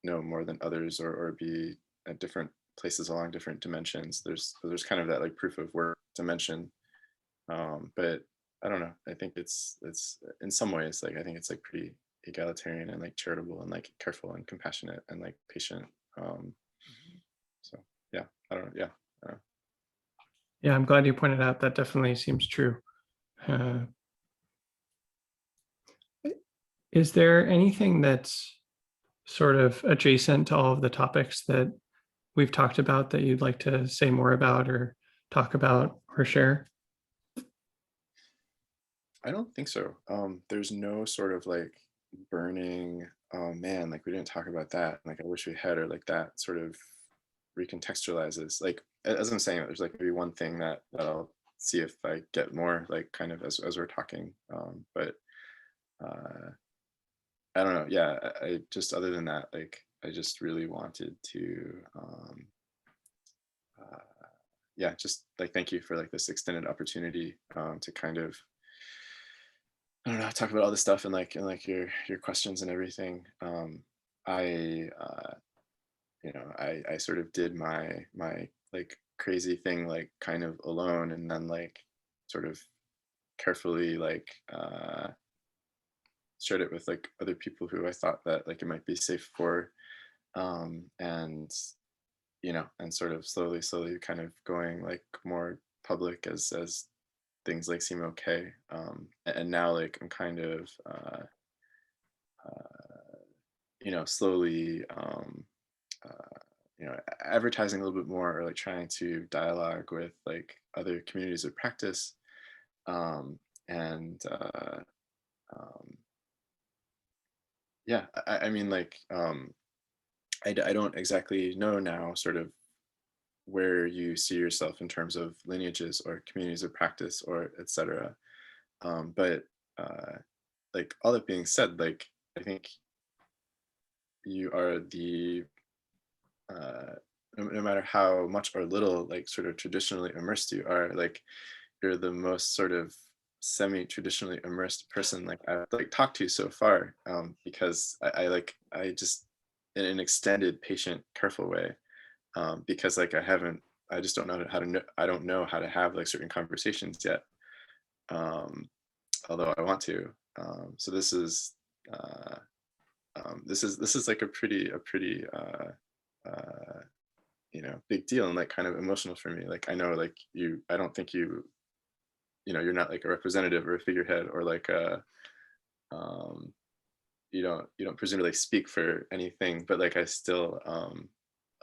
know more than others, or be at different places along different dimensions. There's kind of that like proof of work dimension. But I don't know. I think it's in some ways like I think it's like pretty egalitarian and like charitable and like careful and compassionate and like patient. Um, so yeah, I don't know. Yeah, I don't know. Yeah, I'm glad you pointed out that. Definitely seems true. uh, is there anything that's sort of adjacent to all of the topics that we've talked about that you'd like to say more about, or talk about, or share? I don't think so. There's no sort of like burning. Oh man, like we didn't talk about that. Like I wish we had, or like that sort of recontextualizes. Like as I'm saying, there's like maybe one thing that I'll see if I get more like kind of as we're talking. But uh, I don't know. Yeah, I just other than that, like I just really wanted to. Uh, yeah, just like thank you for like this extended opportunity to kind of I don't know, talk about all this stuff and like your questions and everything. I I sort of did my like crazy thing like kind of alone, and then like sort of carefully like shared it with like other people who I thought that like it might be safe for, and and sort of slowly kind of going like more public as things like seem okay. And now like I'm kind of uh, slowly advertising a little bit more, or like trying to dialogue with like other communities of practice, and um, yeah, I mean like I don't exactly know now sort of where you see yourself in terms of lineages or communities of practice or etc. But uh, like all that being said, like I think you are the no matter how much or little like sort of traditionally immersed you are, like you're the most sort of semi-traditionally immersed person like I've like talked to so far, because I just in an extended patient careful way, because like I just don't know how to know, I don't know how to have like certain conversations yet, um, although I want to. So uh, this is like a pretty big deal and like kind of emotional for me. Like I know like I don't think you're not like a representative or a figurehead or like a um you don't presumably speak for anything, but like I still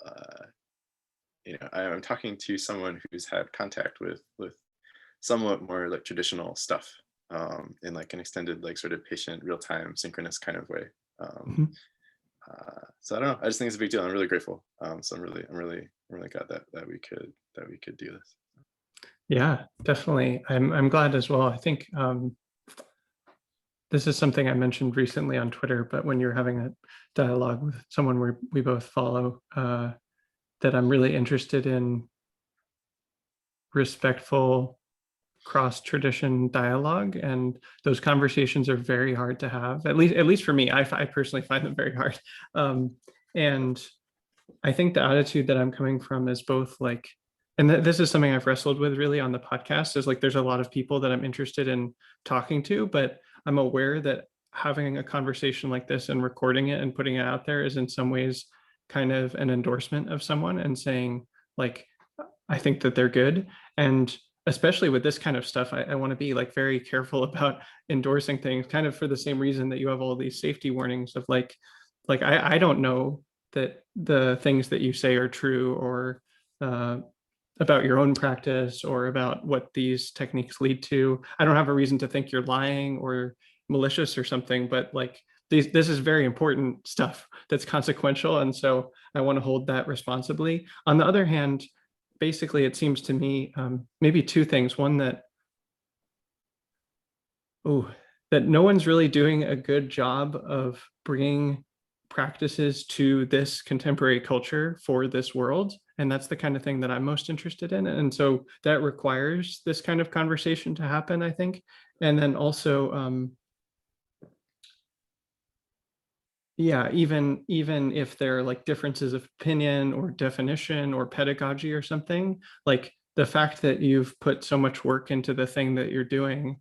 uh I'm talking to someone who's had contact with somewhat more like traditional stuff, in like an extended like sort of patient real-time synchronous kind of way. um Mhm. so I don't know, I just think it's a big deal. I'm really grateful. So I'm really glad that we could do this. Yeah, definitely. I'm glad as well. I think this is something I mentioned recently on Twitter, but when you're having a dialogue with someone we both follow, that I'm really interested in respectful cross-tradition dialogue, and those conversations are very hard to have. At least for me, I personally find them very hard. And I think the attitude that I'm coming from is both like, and this is something I've wrestled with really on the podcast, is like there's a lot of people that I'm interested in talking to, but I'm aware that having a conversation like this and recording it and putting it out there is in some ways kind of an endorsement of someone and saying like, I think that they're good. And especially with this kind of stuff, I want to be like very careful about endorsing things kind of for the same reason that you have all these safety warnings of like I don't know that the things that you say are true, or uh, about your own practice, or about what these techniques lead to. I don't have a reason to think you're lying or malicious or something, but like this is very important stuff that's consequential. And so I want to hold that responsibly. On the other hand, basically, it seems to me maybe two things. One, oh, that no one's really doing a good job of bringing practices to this contemporary culture for this world. And that's the kind of thing that I'm most interested in. And so that requires this kind of conversation to happen, I think. And then also, yeah, even if there are like differences of opinion or definition or pedagogy or something, like the fact that you've put so much work into the thing that you're doing,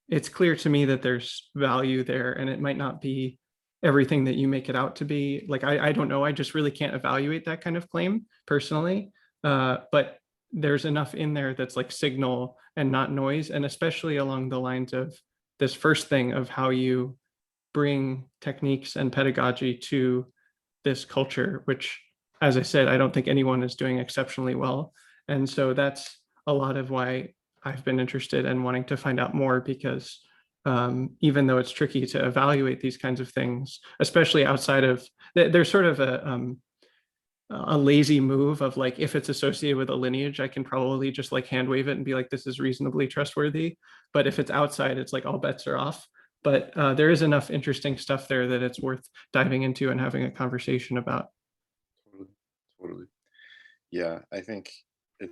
it's clear to me that there's value there, and it might not be everything that you make it out to be. Like I don't know, I just really can't evaluate that kind of claim personally. But there's enough in there that's like signal and not noise, and especially along the lines of this first thing of how you bring techniques and pedagogy to this culture, which, as I said, I don't think anyone is doing exceptionally well. And so that's a lot of why I've been interested in wanting to find out more, because even though it's tricky to evaluate these kinds of things, especially outside of, there's sort of a lazy move of like, if it's associated with a lineage, I can probably just like hand wave it and be like, this is reasonably trustworthy. But if it's outside, it's like all bets are off. But there is enough interesting stuff there that it's worth diving into and having a conversation about. Totally, totally. Yeah, I think it,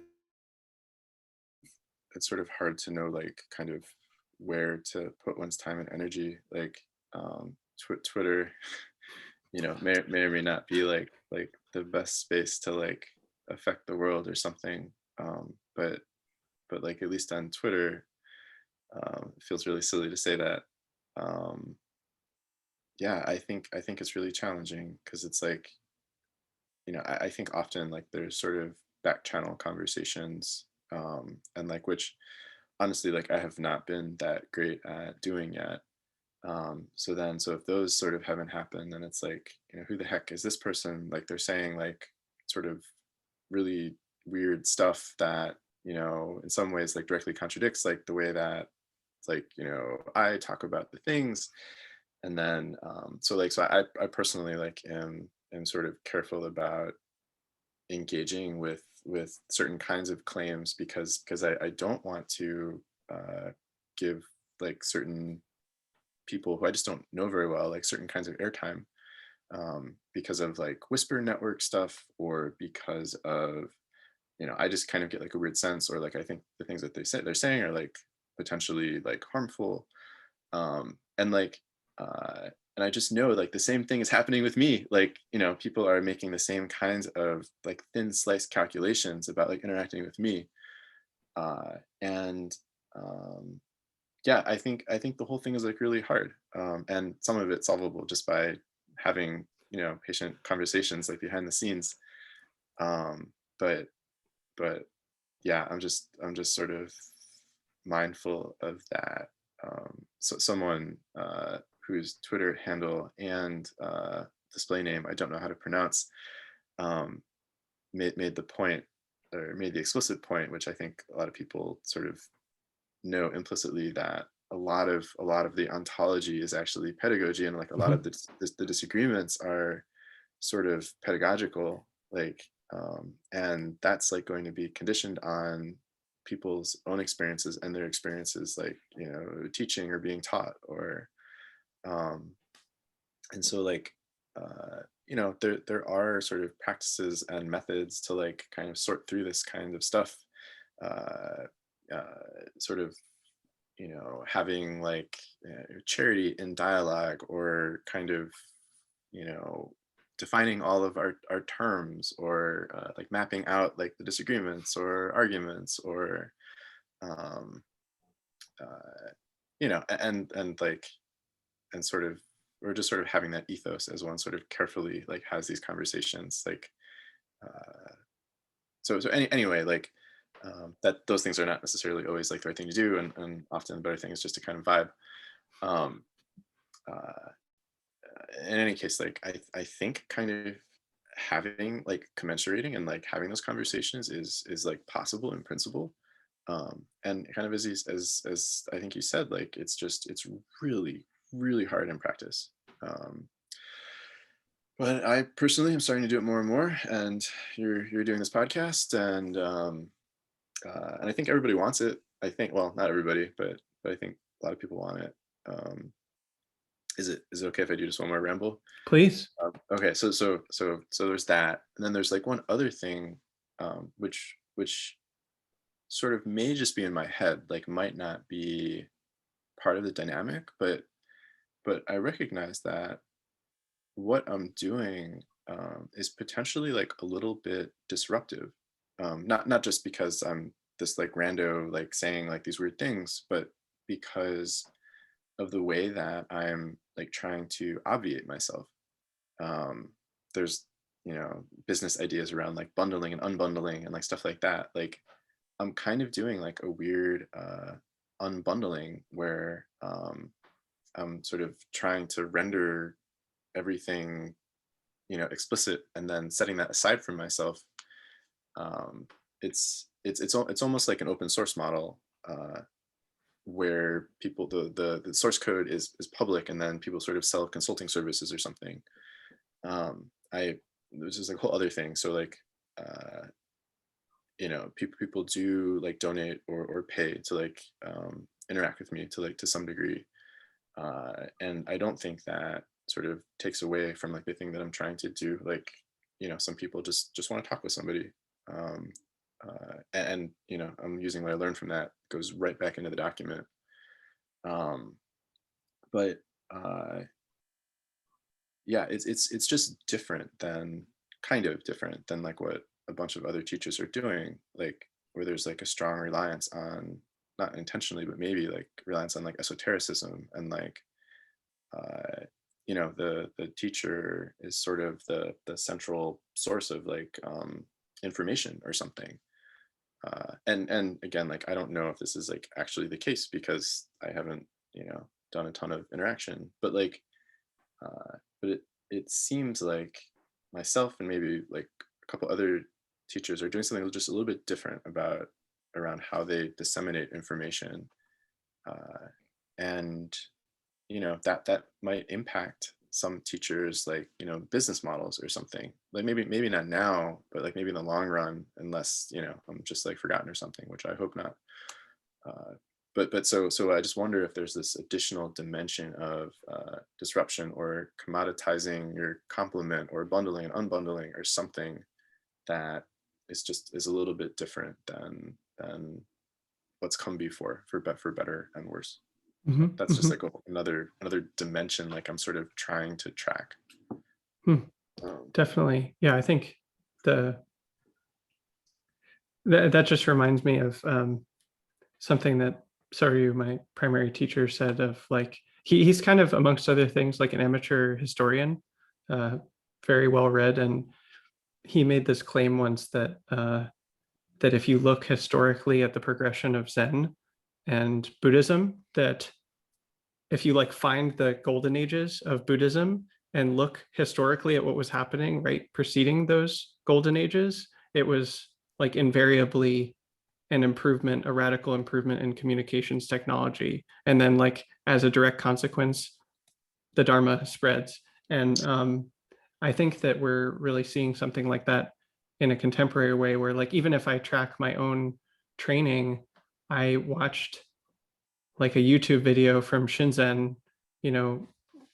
it's sort of hard to know like kind of where to put one's time and energy. Like Twitter, may or may not be like the best space to like affect the world or something. But like at least on Twitter, it feels really silly to say that. Um, yeah, I think it's really challenging because it's like, I think often like there's sort of back channel conversations, and like which honestly like I have not been that great at doing yet. So if those sort of haven't happened, then it's like, who the heck is this person? Like they're saying like sort of really weird stuff that, in some ways like directly contradicts like the way that it's like, I talk about the things. And then so I personally like am sort of careful about engaging with certain kinds of claims because I don't want to give like certain people who I just don't know very well, like certain kinds of airtime, because of like whisper network stuff, or because of, I just kind of get like a weird sense, or like I think the things that they're saying are like potentially like harmful, and like and I just know like the same thing is happening with me. Like, people are making the same kinds of like thin slice calculations about like interacting with me, and um, yeah, I think the whole thing is like really hard, and some of it solvable just by having patient conversations like behind the scenes, um, but but yeah, I'm just sort of mindful of that. So someone whose Twitter handle and display name I don't know how to pronounce, um, made the point, or made the explicit point, which I think a lot of people sort of know implicitly, that a lot of the ontology is actually pedagogy, and like a lot of Mhm. the disagreements are sort of pedagogical, like, and that's like going to be conditioned on people's own experiences and their experiences, like, teaching or being taught, or and so like there are sort of practices and methods to like kind of sort through this kind of stuff, uh, sort of having like charity in dialogue, or kind of you know defining all of our terms, or like mapping out like the disagreements or arguments, or um, and like, and sort of, or just sort of having that ethos as one sort of carefully like has these conversations, like uh, anyway, like that those things are not necessarily always like the right thing to do, and often the better thing is just to kind of vibe. um uh, in any case, like I think kind of having like commensurating and like having those conversations is like possible in principle, and kind of as I think you said, like it's really really hard in practice. um but I personally am starting to do it more and more, and you're doing this podcast, and I think everybody wants it. I think, well, not everybody, but I think a lot of people want it. um is it okay if I do just one more ramble? Please. Okay, so there's that, and then there's like one other thing, which sort of may just be in my head, like might not be part of the dynamic, but I recognize that what I'm doing is potentially like a little bit disruptive. Not just because I'm this like rando like saying like these weird things, but because of the way that I'm like trying to obviate myself. um there's business ideas around like bundling and unbundling and like stuff like that. Like I'm kind of doing like a weird unbundling, where I'm sort of trying to render everything explicit, and then setting that aside from myself. um it's almost like an open source model, where people, the source code is public, and then people sort of sell consulting services or something. I There's just like a whole other thing. So like uh people do like donate or pay to like interact with me to like to some degree, and I don't think that sort of takes away from like the thing that I'm trying to do. Like some people just want to talk with somebody, um and I'm using what I learned from that, goes right back into the document. um but uh yeah, it's just different than, kind of different than like what a bunch of other teachers are doing, like where there's like a strong reliance on, not intentionally but maybe like reliance on like esotericism, and like the teacher is sort of the central source of like information or something. And again, like I don't know if this is like actually the case, because I haven't done a ton of interaction, but like but it seems like myself and maybe like a couple other teachers are doing something just a little bit different about, around how they disseminate information, uh, and that might impact some teachers, like business models or something. Like maybe not now, but like maybe in the long run, unless I'm just like forgotten or something, which I hope not. uh, but I just wonder if there's this additional dimension of disruption, or commoditizing your complement, or bundling and unbundling, or something that is a little bit different than what's come before, for better and worse. So Mhm, that's just mhm. like another dimension, like I'm sort of trying to track. Hmm. um, Definitely. Yeah, I think the that just reminds me of something that Soryu, my primary teacher, said of like he's kind of, amongst other things, like an amateur historian, uh, very well read, and he made this claim once that if you look historically at the progression of Zen and Buddhism, that if you like find the golden ages of Buddhism and look historically at what was happening right preceding those golden ages, it was like invariably an improvement, a radical improvement in communications technology. And then like as a direct consequence, the Dharma spreads. And I think that we're really seeing something like that in a contemporary way, where like even if I track my own training, I watched like a YouTube video from Shinzen,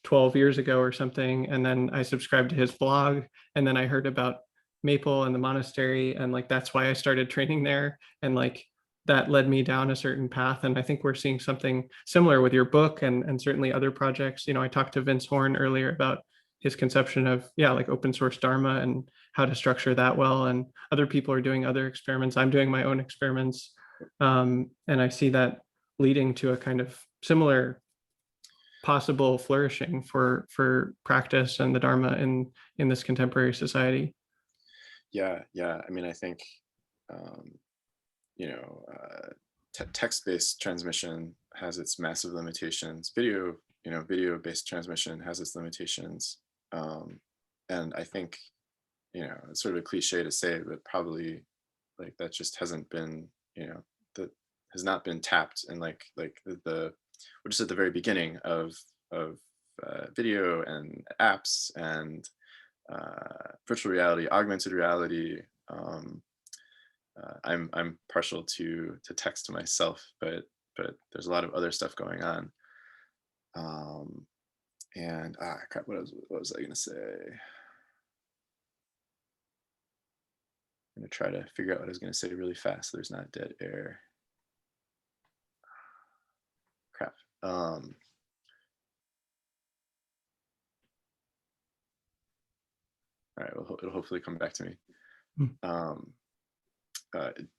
12 years ago or something. And then I subscribed to his blog. And then I heard about Maple and the monastery. And like, that's why I started training there. And like, that led me down a certain path. And I think we're seeing something similar with your book and certainly other projects. I talked to Vince Horn earlier about his conception of, like open source Dharma and how to structure that well. And other people are doing other experiments. I'm doing my own experiments. And I see that leading to a kind of similar possible flourishing for practice and the Dharma in this contemporary society. Yeah. I mean, I think text-based transmission has its massive limitations. Video-based transmission has its limitations, and I think it's sort of a cliche to say, but probably like that just hasn't been that has not been tapped, and like the we're just at the very beginning of video and apps and virtual reality, augmented reality. I'm partial to text myself, but there's a lot of other stuff going on. And crap, what was I gonna say? I'm gonna try to figure out what I was gonna say really fast so there's not dead air. Crap. All right, well, it'll hopefully come back to me.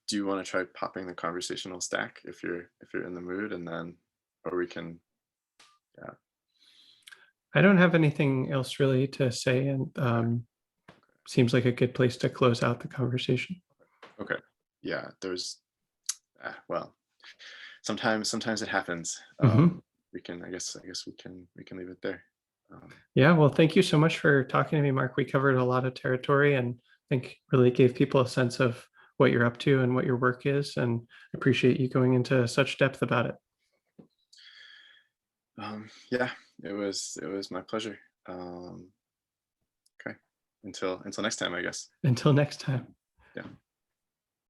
Do you want to try popping the conversational stack if you're in the mood, and then, or we can, yeah. I don't have anything else really to say, and seems like a good place to close out the conversation. Okay. Yeah, there's, well, sometimes it happens. We can, I guess we can leave it there. Yeah, well, thank you so much for talking to me, Mark. We covered a lot of territory and I think really gave people a sense of what you're up to and what your work is, and appreciate you going into such depth about it. Yeah, it was my pleasure. Okay, until next time, I guess. Until next time. Yeah.